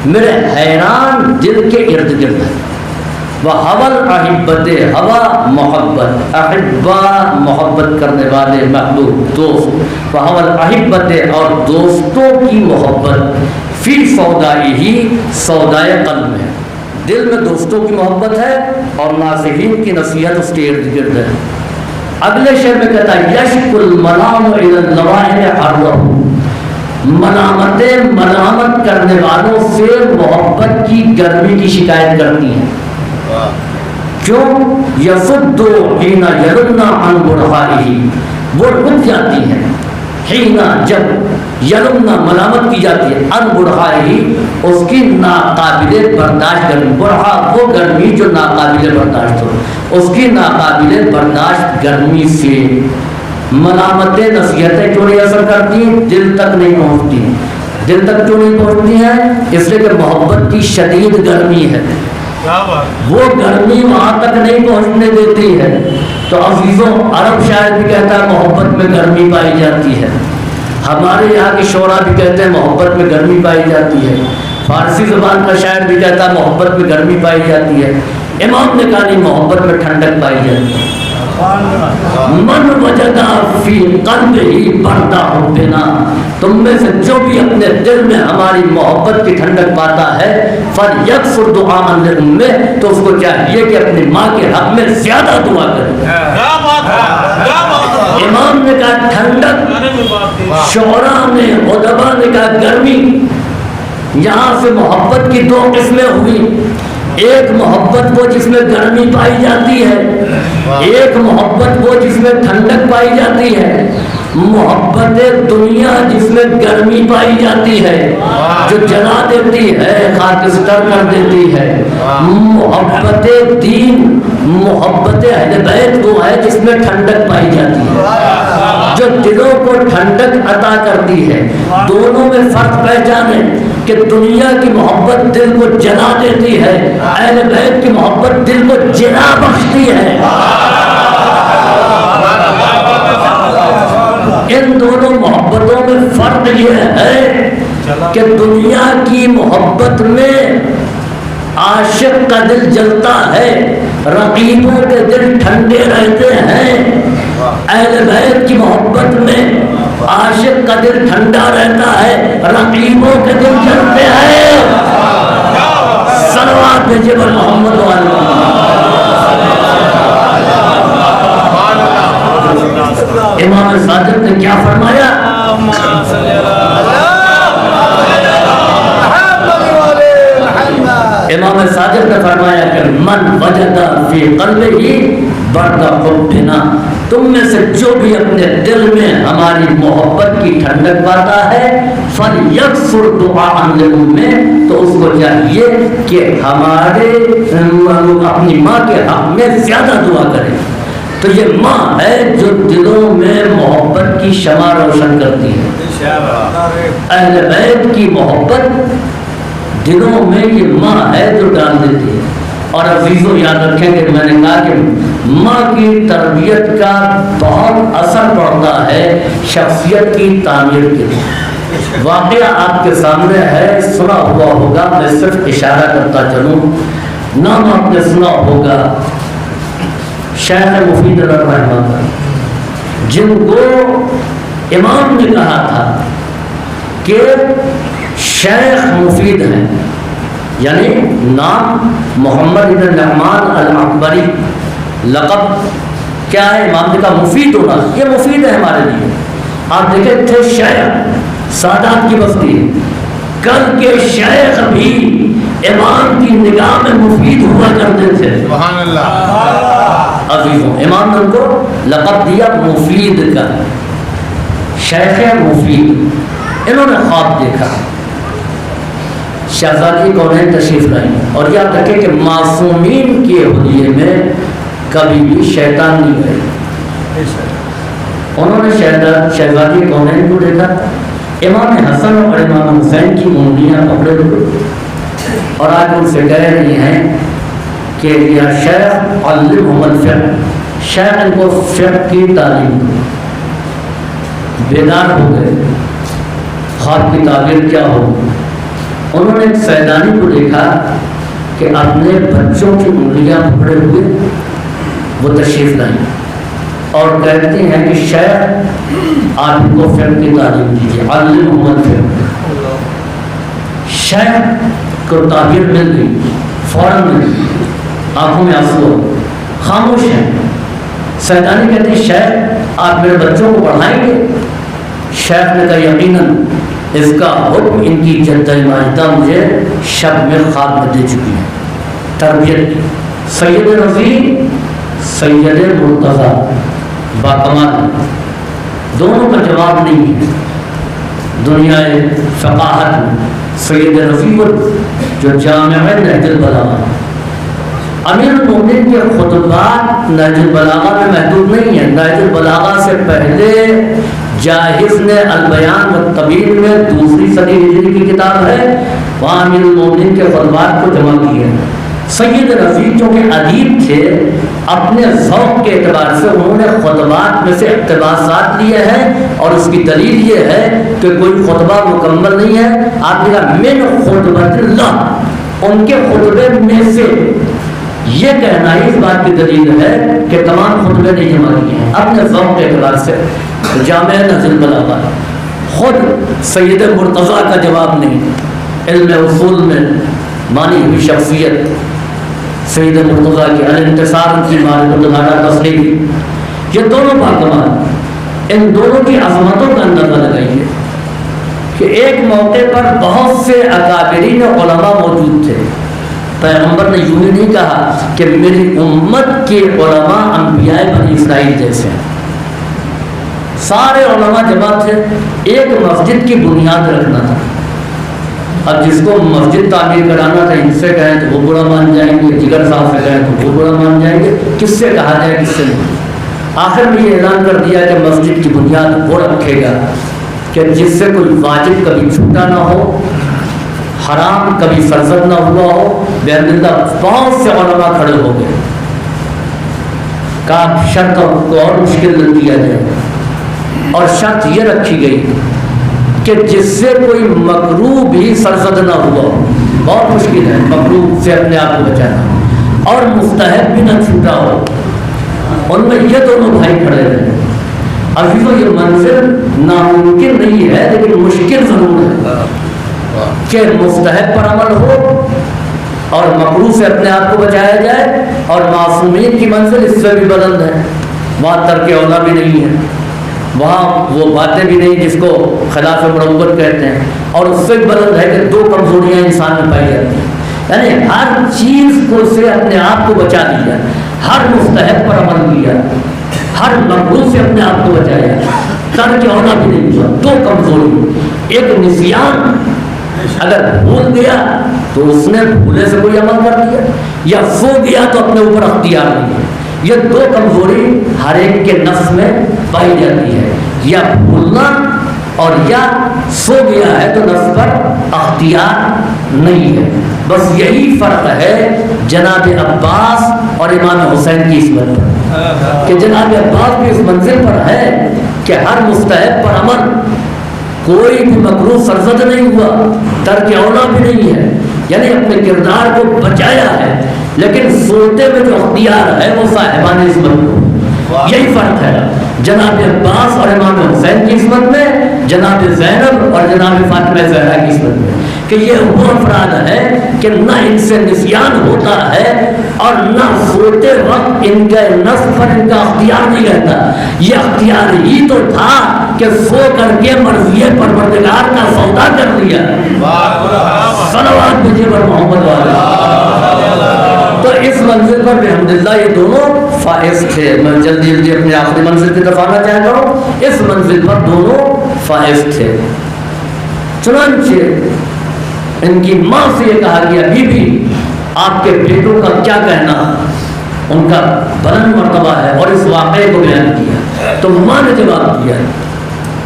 میرے حیران دل کے ارد گرد ہے، وحول احبت، ہوا محبت، احبا محبت کرنے والے محبوب دوست، وحول احبت اور دوستوں کی محبت، فی سودائی ہی سودائے قلب میں، دل میں دوستوں کی محبت ہے اور ناصحین کی نصیحت اس کے ارد گرد ہے۔ اگلے شعر میں کہتا ہے یشک الملام الی النوائح حرہ، ملامت کرنے والوں سے محبت کی گرمی کی شکایت کرتی ہیں، کیوں؟ یصد حین یلمنا عن برہائہ، وہ رک جاتی ہیں، حین جب یلمنا ملامت کی جاتی ہے، عن برہائہ اس کی ناقابل برداشت گرمی، برہا وہ گرمی جو ناقابل برداشت ہو، اس کی ناقابل برداشت گرمی سے ملامتیں نصیحتیں کیوں نہیں اثر کرتی، دل تک نہیں پہنچتی۔ دل تک کیوں نہیں پہنچتی ہیں؟ اس لیے کہ محبت کی شدید گرمی ہے، وہ گرمی وہاں تک نہیں پہنچنے دیتی ہے۔ تو عزیزوں عرب شاعر بھی کہتا ہے محبت میں گرمی پائی جاتی ہے، ہمارے یہاں کے شعراء بھی کہتے ہیں محبت میں گرمی پائی جاتی ہے، فارسی زبان کا شاعر بھی کہتا ہے محبت میں گرمی پائی جاتی ہے، امام نے کہا نہیں محبت میں ٹھنڈک پائی جاتی ہے۔ من وجدا فی قلبہ برد حبنا، تم میں سے جو بھی اپنے دل میں ہماری محبت کی ٹھنڈک پاتا ہے فلیکثر دعاء لأمہ، تو اس کو چاہیے کہ اپنی ماں کے حق میں زیادہ دعا کرے۔ امام نے کہا ٹھنڈک، شعراء نے ادباء نے کہا گرمی۔ یہاں سے محبت کی دو قسمیں ہوئی، ایک محبت وہ جس میں گرمی پائی جاتی ہے، ایک محبت وہ جس میں ٹھنڈک پائی جاتی ہے۔ محبت دنیا جس میں گرمی پائی جاتی ہے، جو جلا دیتی ہے، خاکستر کر دیتی ہے۔ محبت دین، محبت اہل بیت وہ ہے جس میں ٹھنڈک پائی جاتی ہے، جو دلوں کو ٹھنڈک عطا کرتی ہے۔ دونوں میں فرق پہچانے کہ دنیا کی محبت دل کو جلا دیتی ہے، اہل بیت کی محبت دل کو جلا بخشتی ہے۔ ان دونوں محبتوں میں فرق یہ ہے کہ دنیا کی محبت میں عاشق کا دل جلتا ہے، رقیبوں کے دل ٹھنڈے رہتے ہیں۔ اہل بیت کی محبت میں عاشق کا دل ٹھنڈا رہتا ہے، رقیبوں کے دل جلتے ہیں۔ صلوات بھیجیے محمد والے۔ امام صادق نے کیا فرمایا؟
اللهم صل على
امام صادق نے فرمایا کہ من وجد فی قلبہ برد حبنا، تم میں سے جو بھی اپنے دل میں ہماری محبت کی ٹھنڈک پاتا ہے فلیکثر دعاء للأم، تو اس کو چاہیے کہ ہمارے اپنی ماں کے حق میں زیادہ دعا کرے۔ تو یہ ماں ہے جو دلوں میں محبت کی شمع روشن کرتی ہے۔ اہل بیت کی محبت دلوں میں یہ ماں ہے جو ڈال دیتی ہے۔ اور عزیزوں یاد رکھیں کہ میں نے کہا کہ ماں کی تربیت کا بہت اثر پڑتا ہے شخصیت کی تعمیر کے لیے۔ واقعہ آپ کے سامنے ہے، سنا ہوا ہوگا، میں صرف اشارہ کرتا چلوں۔ نام آپ نے سنا ہوگا شیخ مفید رحمہ اللہ، جن کو امام نے کہا تھا کہ شیخ مفید ہیں، یعنی نام محمد بن نعمان الاکبری، لقب کیا ہے؟ امام نے کہا مفید ہونا، یہ مفید ہے ہمارے لیے۔ آپ دیکھیں تھے شیخ، سادات کی بستی ہے، کل کے شیخ بھی امام کی نگاہ میں مفید ہوا کرتے تھے۔
سبحان اللہ۔
عزیزوں امام نے ان کو لقب دیا مفید کا، شیخ مفید۔ انہوں نے خواب دیکھا، شہزادی کونین تشریف لائی، اور یاد رکھیں کہ معصومین کے حلیے میں کبھی بھی شیطان نہیں گئے۔ انہوں نے شہزادی کونین کو دیکھا، امام حسن اور امام حسین کی انگلیاں پکڑے ہوئے، اور آج ان سے کہہ رہی ہیں کہ یا شیخ علمہم الفقہ، شیخ ان کو فقہ کی تعلیم دو۔ بیدار ہو گئے، خواب کی تعبیر کیا ہو؟ انہوں نے ایک سیدانی کو دیکھا کہ اپنے بچوں کی انگلیاں پکڑے ہوئے وہ تشریف لائیں اور کہتے ہیں کہ شیخ آپ کو فقہ کی تعلیم دیجیے، علمہم الفقہ۔ شیخ کو تعبیر مل گئی، فوراً مل گئی، آنکھوں میں آنسو، خاموش ہیں۔ سیدانی کہتے ہیں شیخ آپ میرے بچوں کو پڑھائیں گے؟ شیخ نے کہا یقیناً، اس کا حکم ان کی جدہ ماجدہ مجھے شب میں خواب میں دے چکی ہے۔ تربیت سید رضی، سید مرتضیٰ باکمال، دونوں کا جواب نہیں ہے دنیا فقاہت میں۔ سید رضی جو جامع نہج البلاغہ، امیر المومنین کے خطبات نہج البلاغہ میں محدود نہیں ہیں، نہج البلاغہ سے پہلے جاہز نے البیان والطبیل میں 2 صدی ہجری کی کتاب ہے، وہاں امیر المومنین کے خطبات کو جمع کیے ہیں۔ سید رضی چونکہ ادیب تھے، اپنے ذوق کے اعتبار سے انہوں نے خطبات میں سے اقتباسات لیے ہیں، اور اس کی دلیل یہ ہے کہ کوئی خطبہ مکمل نہیں ہے۔ آپ نے کہا من خطبۃ اللہ، ان کے خطبے میں سے، یہ کہنا اس بات کی دلیل ہے کہ تمام خطبے نہیں جمع کیے ہیں اپنے ذوق کے اعتبار سے۔ جامع نہج البلاغہ، خود سید مرتضیٰ کا جواب نہیں، علم اصول میں مانی ہوئی شخصیت سید مرتضیٰ کی الانتصار کی معرفت الحرا تصریف، یہ دونوں باکمال، ان دونوں کی عظمتوں کا اندازہ لگائیے کہ ایک موقع پر بہت سے اکابرین علماء موجود تھے۔ پیغمبر نے یوں ہی نہیں کہا کہ میری امت کے علماء انبیاء بنی اسرائیل جیسے ہیں، سارے علماء جمع تھے، ایک مسجد کی بنیاد رکھنا تھا۔ اب جس کو مسجد تعمیر کرانا تھا، ان سے کہیں تو وہ برا مان جائیں گے، جگر صاحب سے کہیں تو وہ برا مان جائیں گے، کس سے کہا جائے کس سے نہیں۔ آخر میں یہ اعلان کر دیا کہ مسجد کی بنیاد وہ رکھے گا کہ جس سے کوئی واجب کبھی چھوٹا نہ ہو، حرام کبھی فرض نہ ہوا ہو۔ بہن اللہ بہت سے علماء کھڑے ہو گئے، کہا شرط کو اور مشکل نہ کیا جائے، اور شرط یہ رکھی گئی کہ جس سے کوئی مکروہ بھی سرزد نہ ہوا ہو، بہت مشکل ہے مکروہ سے اپنے آپ کو بچانا، اور مستحب بھی نہ چھوٹا ہو۔ ان میں یہ دونوں بھائی کھڑے رہے۔ عزیزوں یہ منزل ناممکن نہیں ہے لیکن مشکل ضرور ہے کہ مستحب پر عمل ہو اور مکروہ سے اپنے آپ کو بچایا جائے، اور معصومین کی منزل اس سے بھی بلند ہے، وہاں ترک اولا بھی نہیں ہے۔ وہاں وہ باتیں بھی نہیں جس کو خلاف مروت کہتے ہیں، اور اس سے بلند ہے کہ 2 کمزوریاں انسان میں پائی جاتی ہیں، یعنی ہر چیز کو سے اپنے آپ کو بچا لیا، ہر مستحب پر عمل کیا، ہر مقروض سے اپنے آپ کو بچایا، ترک اولا بھی نہیں ہوا۔ 2 کمزوری، ایک نسیان، اگر بھول گیا تو اس نے بھولے سے کوئی عمل کر دیا، یا سو گیا تو اپنے اوپر اختیار نہیں۔ یہ 2 کمزوری ہر ایک کے نفس میں پائی جاتی ہے، یا بھولنا اور یا سو گیا ہے تو نفس پر اختیار نہیں ہے۔ بس یہی فرق ہے جناب عباس اور امام حسین کی عصمت پر، کہ جناب عباس بھی اس منزل پر ہے کہ ہر مستحب پر عمل، کوئی بھی مکروہ سرزد نہیں ہوا، ترک اولا بھی نہیں ہے، یعنی اپنے کردار کو بچایا ہے، لیکن سوتے میں جو اختیار ہے وہ صاحبان عصمت کو۔ یہی فرق ہے جناب عباس اور امام حسین کی عصمت میں، جناب زینب اور جناب فاطمہ زہرا کی عصمت میں، کہ یہ وہ افراد ہے کہ نہ ان سے نسیان ہوتا ہے اور نہ سوتے وقت ان کے نفس پر ان کا اختیار نہیں رہتا۔ یہ اختیار ہی تو تھا کہ سو کر کے مرضی پروردگار کا سودا کر دیا۔ صلوات بھیجیے پر محمد والے۔ تو اس منزل پر بحمداللہ یہ دونوں فائز تھے۔ میں جلدی جلدی اپنے آخری منزل کی طرف آنا چاہتا ہوں۔ اس منزل پر دونوں فائز تھے۔ چنانچہ ان کی ماں سے یہ کہا گیا، بی بی آپ کے بیٹوں کا کیا کہنا، ان کا بلند مرتبہ ہے، اور اس واقعے کو بیان کیا تو ماں نے جواب دیا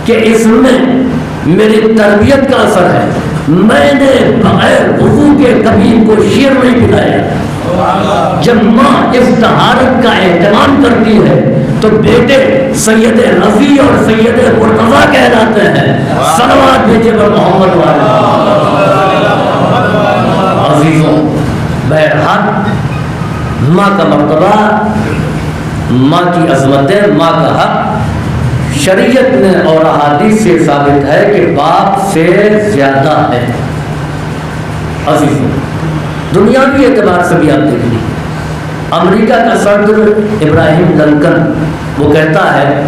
کہ اس میں میری تربیت کا اثر ہے، میں نے بغیر وضو کے کبھی ان کو شیر نہیں پلایا۔ جب ماں اس طہارت کا اہتمام کرتی ہے تو بیٹے سید رضی اور سید مرتضیٰ کہلاتے ہیں۔ صلوات بھیجیے پر محمد والے۔ عزیزوں، بہرحال ماں کا مرتبہ، ماں کی عظمتیں، ماں کا حق شریعت نے اور احادیث سے ثابت ہے کہ باپ سے زیادہ ہے۔ عزیزوں، دنیاوی اعتبار سے بھی آپ دیکھ لیجیے، امریکہ کا صدر ابراہیم لنکن وہ کہتا ہے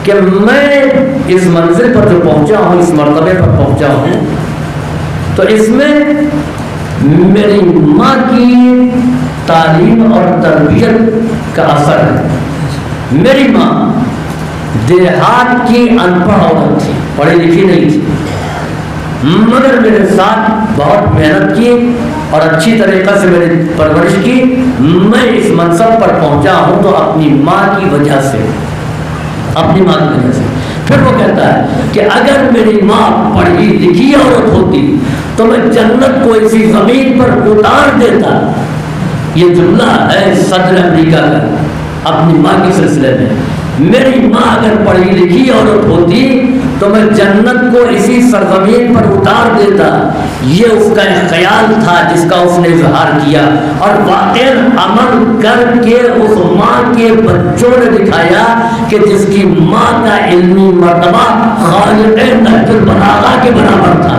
کہ میں اس منزل پر جو پہنچا ہوں، اس مرتبے پر پہنچا ہوں، تو اس میں میری ماں کی تعلیم اور تربیت کا اثر ہے۔ میری ماں دیہات کی ان پڑھ عورت تھی، پڑھی لکھی نہیں تھی، مگر میرے ساتھ بہت محنت کی اور اچھی طریقے سے میری پرورش کی۔ میں اس منصب پر پہنچا ہوں تو اپنی ماں کی وجہ سے، اپنی ماں کی وجہ سے۔ پھر وہ کہتا ہے کہ اگر میری ماں پڑھی لکھی عورت ہوتی تو میں جنت کو اسی زمین پر اتار دیتا۔ یہ جملہ ہے صدر امریکہ کا اپنی ماں کے سلسلے میں۔ میری ماں اگر پڑھی لکھی عورت ہوتی تو میں جنت کو اسی سرزمین پر اتار دیتا۔ یہ اس کا ایک خیال تھا جس کا اس نے اظہار کیا، اور واقعی عمل کر کے اس ماں کے بچوں نے دکھایا کہ جس کی ماں کا علمی مرتبہ خالق نہج البلاغہ کے برابر تھا۔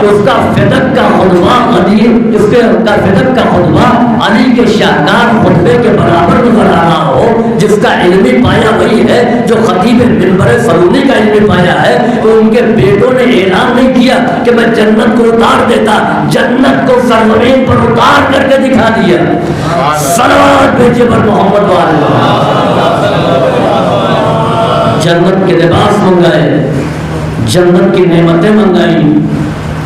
اس کا فدق کا خطبہ فدق کا خطبہ علی کے شاہکار خطبے کے برابر نظر آ رہا ہو، جس کا علمی پایا وہی ہے جو خطیب منبر سرونی کا علمی پایا ہے، تو ان کے بیٹوں نے اعلان نہیں کیا کہ میں جنت کو اتار دیتا، جنت کو سرزمین پر اتار کر کے دکھا دیا۔ صلوات بھیجیے پر محمد والے۔ جنت کے لباس منگائے، جنت کی نعمتیں منگائی،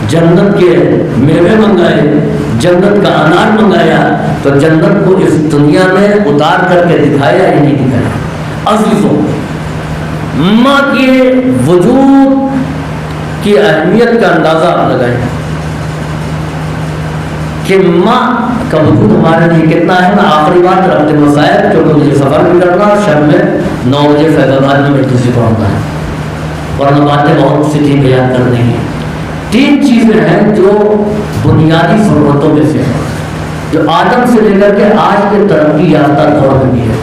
جنت کے میوے منگائے، جنت کا انار منگایا، تو جنت کو اس دنیا میں اتار کر کے دکھایا ہی نہیں دکھایا۔ عزیزوں، ماں کے وجود کی اہمیت کا اندازہ آپ لگائیں کہ ماں کا وجود ہمارے لیے کتنا ہے۔ میں آخری بات ربط مسائل، کیونکہ مجھے سفر بھی کرنا اور شب میں 9 بجے فیض آباد میں میٹر سے پڑھنا ہے، ورنہ باتیں بہت سی تھی بیان کرنے کی۔ 3 چیزیں ہیں جو بنیادی ضرورتوں میں سے ہیں، جو آدم سے لے کر کے آج کے ترقی یافتہ دور میں بھی ہے۔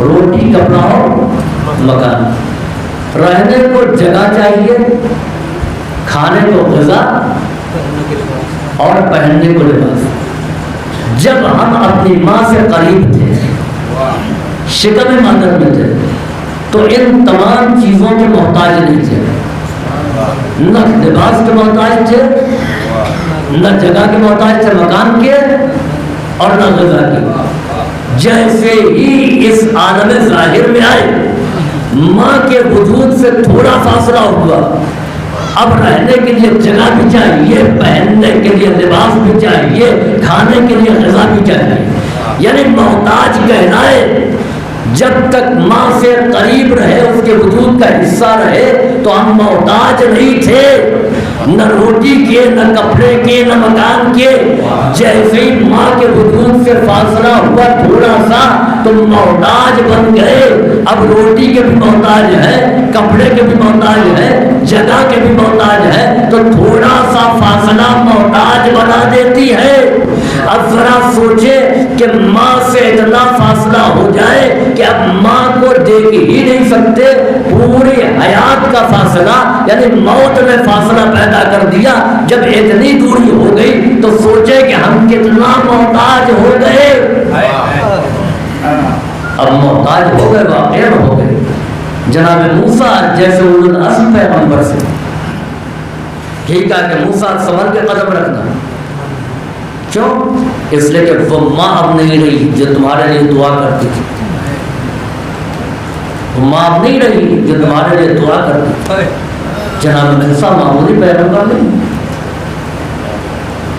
روٹی، کپڑا اور مکان۔ رہنے کو جگہ چاہیے، کھانے کو غذا اور پہننے کو لباس۔ جب ہم اپنی ماں سے قریب تھے، شکم مادر میں تھے، تو ان تمام چیزوں کے محتاج نہیں تھے، نہ لباس کے محتاج تھے، نہ جگہ کے محتاج تھے مکان کے، اور نہ غذا کے۔ جیسے ہی اس عالم ظاہر میں آئے، ماں کے وجود سے تھوڑا فاصلہ ہوا، اب رہنے کے لیے جگہ بھی چاہیے، پہننے کے لیے لباس بھی چاہیے، کھانے کے لیے غذا بھی چاہیے، یعنی محتاج کہلائے۔ جب تک ماں سے قریب رہے، اس کے وجود کا حصہ رہے، تو ہم محتاج نہیں تھے، نہ روٹی کے، نہ کپڑے کے، نہ مکان کے۔ جیسے ہی ماں کے وجود سے فاصلہ ہوا تھوڑا سا، تو محتاج بن گئے۔ اب روٹی کے بھی محتاج ہے، کپڑے کے بھی محتاج ہے، جگہ کے بھی محتاج ہے، تو تھوڑا سا فاصلہ محتاج بنا دیتی ہے۔ اب ذرا سوچے کہ ماں سے اتنا فاصلہ ہو جائے کہ اب ماں کو دیکھ ہی نہیں سکتے، پوری حیات کا فاصلہ یعنی موت میں فاصلہ پیدا کر دیا۔ جب اتنی دوری ہو گئی تو سوچے کہ ہم کتنا محتاج ہو گئے۔ اب محتاج ہو گئے، واقعی ہو گئے۔ جناب موسیٰ جیسے اولو العزم پیغمبر سے ٹھیک ہے کہ موسیٰ سنبھل کے قدم رکھنا، کیوں؟ اس لیے کہ وہ ماں اب نہیں رہی جو تمہارے لیے دعا کرتی تھی، وہ ماں اب نہیں رہی جو تمہارے لیے دعا کرتی تھی۔ جناب موسیٰ معمولی پیغمبر نہیں،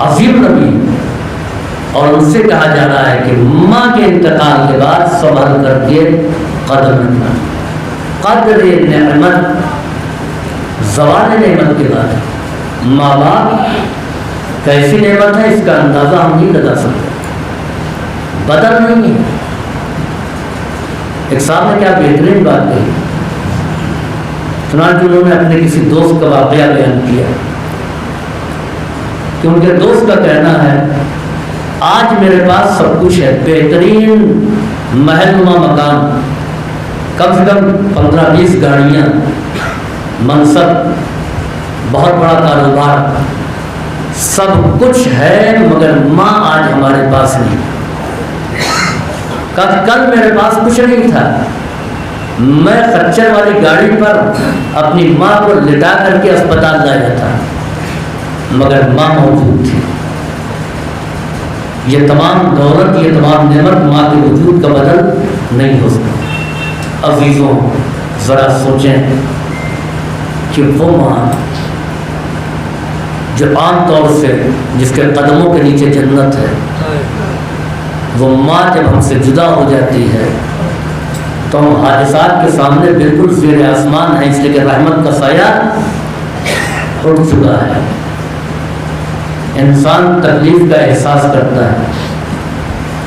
عظیم نبی، اور ان سے کہا جا رہا ہے کہ ماں کے انتقال کے بعد سنبھل کر کے قدم رکھنا۔ قدر نعمت، زوال نعمت کے بعد ماں باپ کیسی نعمت ہے اس کا اندازہ ہم نہیں لگا سکتے، بدل نہیں ہے۔ ایک صاحب نے کیا بہترین بات کہی، چنانچہ انہوں نے اپنے کسی دوست کا واقعہ بیان کیا کہ ان کے دوست کا کہنا ہے آج میرے پاس سب کچھ ہے، بہترین محل نما مکان، کم سے کم 15-20 گاڑیاں، منصب، بہت بڑا کاروبار، سب کچھ ہے، مگر ماں آج ہمارے پاس نہیں۔ کل میرے پاس کچھ نہیں تھا، میں خچر والی گاڑی پر اپنی ماں کو لٹا کر کے اسپتال لایا تھا، مگر ماں موجود تھی۔ یہ تمام دولت، یہ تمام نعمت ماں کے وجود کا بدل نہیں ہو سکتا۔ عزیزوں ذرا سوچیں کہ وہ ماں جو عام طور سے جس کے قدموں کے نیچے جنت ہے، وہ ماں جب ہم سے جدا ہو جاتی ہے تو ہم حادثات کے سامنے بالکل زیر آسمان ہیں، اس لیے کہ رحمت کا سایہ اٹھ چکا ہے۔ انسان تکلیف کا احساس کرتا ہے۔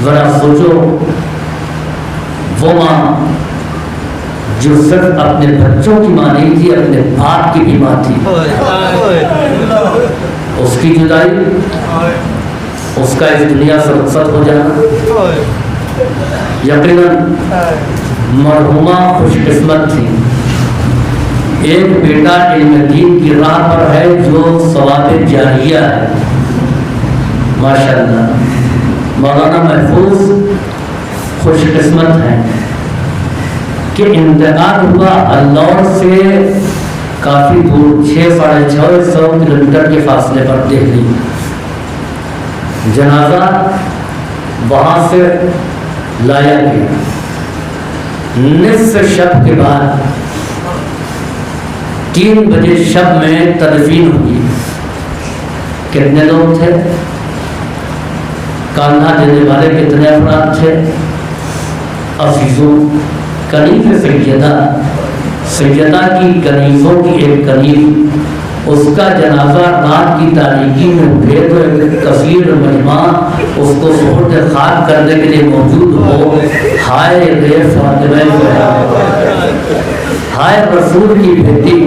ذرا سوچو وہ ماں جو صرف اپنے بچوں کی ماں نہیں تھی، اپنے باپ کی بھی ماں تھی، اس کی جدائی، اس کا اس دنیا سے رخصت ہو جانا، یقیناً مرحومہ خوش قسمت تھی۔ ایک بیٹا علم دین کی راہ پر ہے جو ثواب جاریہ ہے، ماشاءاللہ۔ مولانا محفوظ خوش قسمت ہیں کہ انتقال ہوا اللہ سے کافی دور، 600-650 کلومیٹر کے فاصلے پر دہلی۔ جنازہ وہاں سے لایا گیا، نصف شب کے بعد 3 بجے شب میں تدفین ہوئی۔ کتنے لوگ تھے؟ کاندھا دینے والے کتنے افراد تھے؟ عزیزوں، کنیز سیدہ کی کنیزوں کی ایک کنیز، اس کا جنازہ رات کی تاریکی میں اٹھے تو ایک کثیر مجمع اس کو سپرد خاک کرنے کے لیے موجود ہو۔ ہائے رے فاطمہ زہرا، ہائے رسول کی بیٹی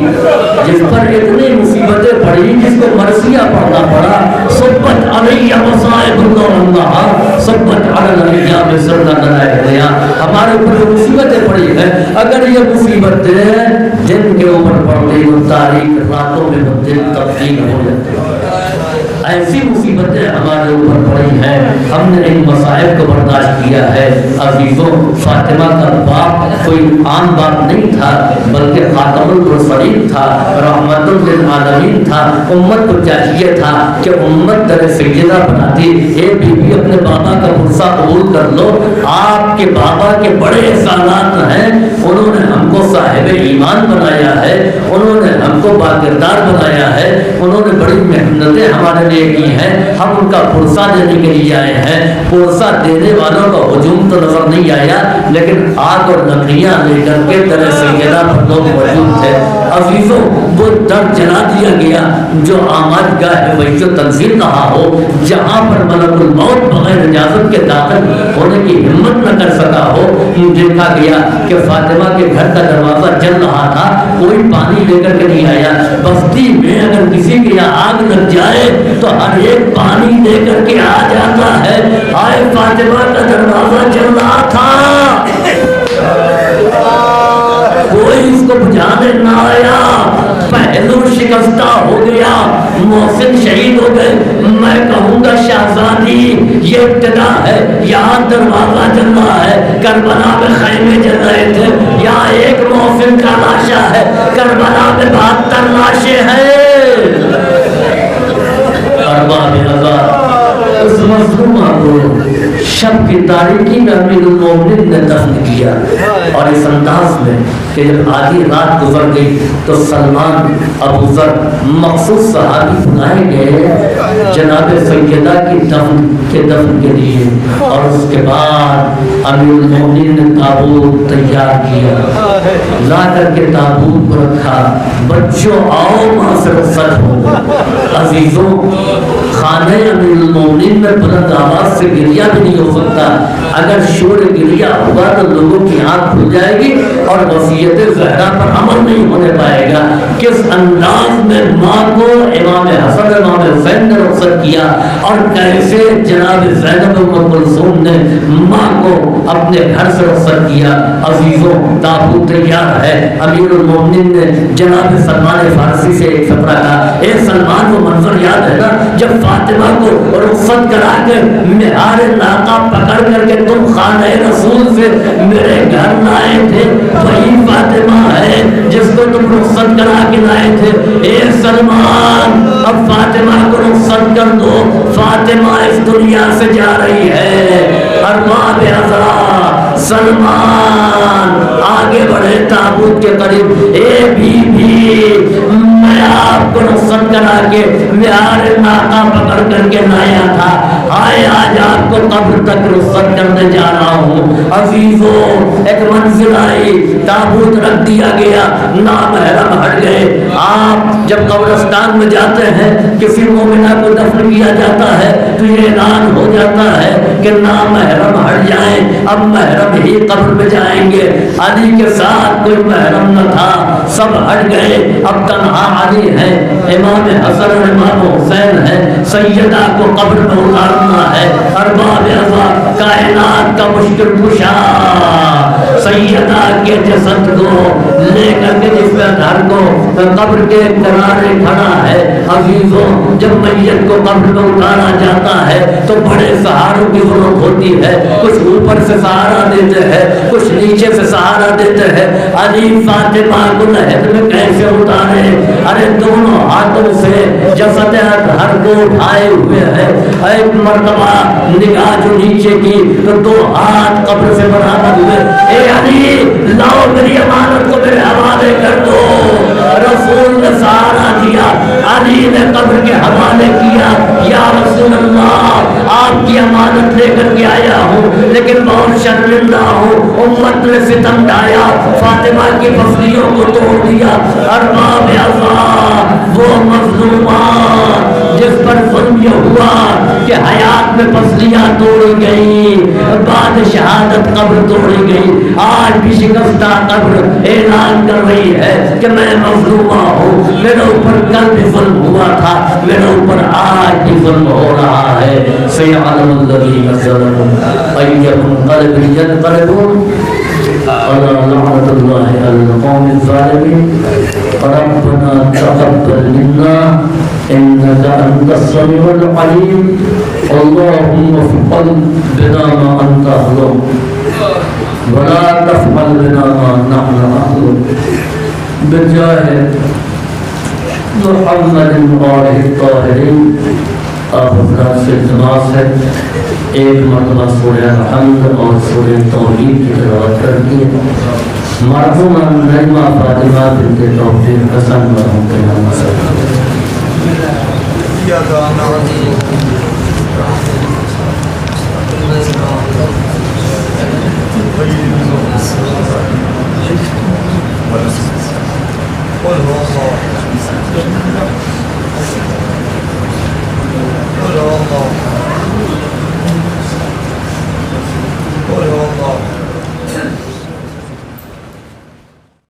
جس پر اتنی مصیبتیں پڑی، جس کو مرثیہ پڑھنا پڑا، صبت علیہ مصائب اللہ، صبت علیہ بسرنا دلائیا، ہمارے اوپر جو مصیبتیں پڑی ہیں، اگر یہ مصیبتیں جن کے اوپر پڑتی وہ تاریخ راتوں میں دن تبدیل ہو جاتے ہیں۔ ایسی مصیبتیں ہمارے اوپر پڑی ہیں، ہم نے ان مصائب کو برداشت کیا ہے۔ عزیزوں، فاطمہ کا باپ کوئی عام باپ نہیں تھا، بلکہ خاتم المرسلین تھا، رحمت للعالمین تھا۔ امت کو چاہیے تھا کہ امت در سیدہ بناتی، اے بی بی اپنے بابا کا پرسہ قبول کر لو، آپ کے بابا کے بڑے احسانات ہیں، انہوں نے ہم کو صاحب ایمان بنایا ہے، انہوں نے ہم کو باکردار بنایا ہے، انہوں نے بڑی محنتیں ہمارے لیے کی ہیں، ہم ان کا پرسہ دینے کے لیے آئے ہیں۔ پرسہ دینے والوں کا ہجوم تو نظر نہیں آیا، لیکن آگ اور لکڑیاں لے کر کے در سیدہ پر لوگ موجود تھے۔ عزیزوں، وہ در جلا دیا گیا جو آماد گاہ وحی و تنزیل کہا ہو، جہاں پر ملک الموت بغیر اجازت کے داخل ہونے کی ہمت نہ کر سکا ہو۔ دیکھا گیا کہ فاطمہ کے گھر کا دروازہ جل رہا تھا، کوئی پانی لے کر کے نہیں آیا۔ بستی میں اگر کسی کے یہاں آگ لگ جائے تو ہر ایک پانی لے کر کے آ جاتا ہے۔ آئے فاطمہ کا دروازہ جل رہا تھا، کوئی اس کو بجھانے نہ آیا، پہلو شکستہ ہو گیا، محسن شہید ہو گئے۔ میں کہوں گا شہزادی، یہ ابتدا ہے، یہاں دروازہ جل رہا ہے، کربلا میں خیمے جل رہے تھے، یہاں ایک محسن کا لاشا ہے، کربلا میں 72 لاشیں ہیں۔ ارباب ہزار اس مظلومہ کو شب کی تاریکی میں امیر المومنین نے دفن کیا، اور اس انداز میں کہ جب آدھی رات گزر گئی تو سلمان، ابو ذر، مخصوص صحابی بلائے گئے جناب سیدہ کی دفن کے لیے، اور اس کے بعد امیر المومنین نے تابوت تیار کیا، لا کر کے تابوت کو رکھا، بچوں آؤ ماں سے رخصت ہو۔ عزیزوں، خانہ امیر المومنین میں بلند آواز سے گریہ بھی نہیں ہو سکتا، اگر شور گریہ ہوا تو لوگوں کی آنکھ کھل جائے گی اور وصیت زہرا پر عمل نہیں ہونے پائے گا۔ کس انداز میں ماں کو امام حسن امام حسین نے رخصت کیا، اور کیسے جناب زینب ام کلثوم نے ماں کو اپنے گھر سے رخصت کیا۔ عزیزوں، تابوت تیار ہے، امیر المومنین نے جناب سلمان فارسی سے ایک فقرہ کہا، اے سلمان، وہ منظر یاد ہے نا جب فاطمہ کو رخصت کرا کے مہار ناقہ پکڑ کر کے تم خانہ رسول سے میرے گھر لائے تھے، وہی فاطمہ ہے جس کو تم رخصت کرا کے لائے تھے۔ اے سلمان، اب فاطمہ کو رخصت کر دو، فاطمہ اس دنیا سے جا رہی ہے۔ ارباب حضرات، سلمان آگے بڑھے تابوت کے قریب، اے بی بی، میں آپ کو رخصت کرا کے مہار ناقہ پکڑ کر کے لایا تھا، آئے آج آپ کو قبر تک رخصت کرنے جا رہا ہوں۔ عزیزوں، ایک منزل آئی، تابوت رکھ دیا گیا، نامحرم ہٹ گئے۔ آپ جب قبرستان میں جاتے ہیں، کسی مومنہ کو دفن کیا جاتا ہے تو یہ اعلان ہو جاتا ہے کہ نامحرم ہٹ جائیں، اب محرم ہی قبر میں جائیں گے۔ علی کے ساتھ کوئی محرم نہ تھا، سب ہٹ گئے، اب تنہا علی ہے، امام حسن اور امام حسین ہے، سیدہ کو قبر میں اتارنا ہے۔ ارباب حضرات، کائنات کا مشکل کشا سیدہ کے جسد کو لے کر کے جس میں گھر کو قبر کے کنارے کھڑا ہے۔ عزیزوں، جب میت کو قبر میں اتارا جاتا ہے تو بڑے سہاروں کی ضرورت ہوتی ہے، کچھ اوپر سے سہارا دیتے ہیں، کچھ نیچے سے سہارا دیتے ہیں۔ علی فاطمہ کو لحد میں کیسے اتارے؟ ارے دونوں ہاتھوں سے جسد ہر کو اٹھائے ہوئے ہیں۔ ایک مرتبہ نگاہ جو نیچے کی تو دو ہاتھ قبر سے برابر ہوئے، اے علی لاؤ میری امانت کو میرے حوالے کر دو۔ رسول نے سہارا دیا، علی نے قبر کے حوالے کیا، یا رسول اللہ آپ کی امانت لے کر کے آیا ہوں، لیکن بہت شرمندہ ہوں، امت نے ستم ڈھایا، فاطمہ کی پسلیوں کو توڑ دیا۔ ارباب حضرات، وہ مظلومان جس پر ظلم یہ ہوا کہ حیات میں پسلیاں توڑی گئی، بعد شہادت قبر توڑی گئی، آج بھی شکستہ قبر اعلان کر رہی ہے کہ میں مظلومہ ہوں، میرے اوپر کل بھی ظلم ہوا تھا، میرے اوپر آج بھی ظلم ہو رہا ہے۔ سیعلم الذین ظلموا ایہم قلب ینقلبون، لعنۃ اللہ علی القوم الظالمین۔ ربنا تقبل منا انک إنك أنت السميع العليم اللهم افعل بنا ما أنت أهله ولا تفعل بنا ما نحن أهله بجاه محمد وآله الطاهرين. آپ حضرات سے التماس ہے ایک مرتبہ سورہ الحمد اور سورہ توحید کی تلاوت کر کے مرحومہ نجمہ فاطمہ بنت توفیق حسن مرحوم کے نام سے
إياك نعبد قل هو الله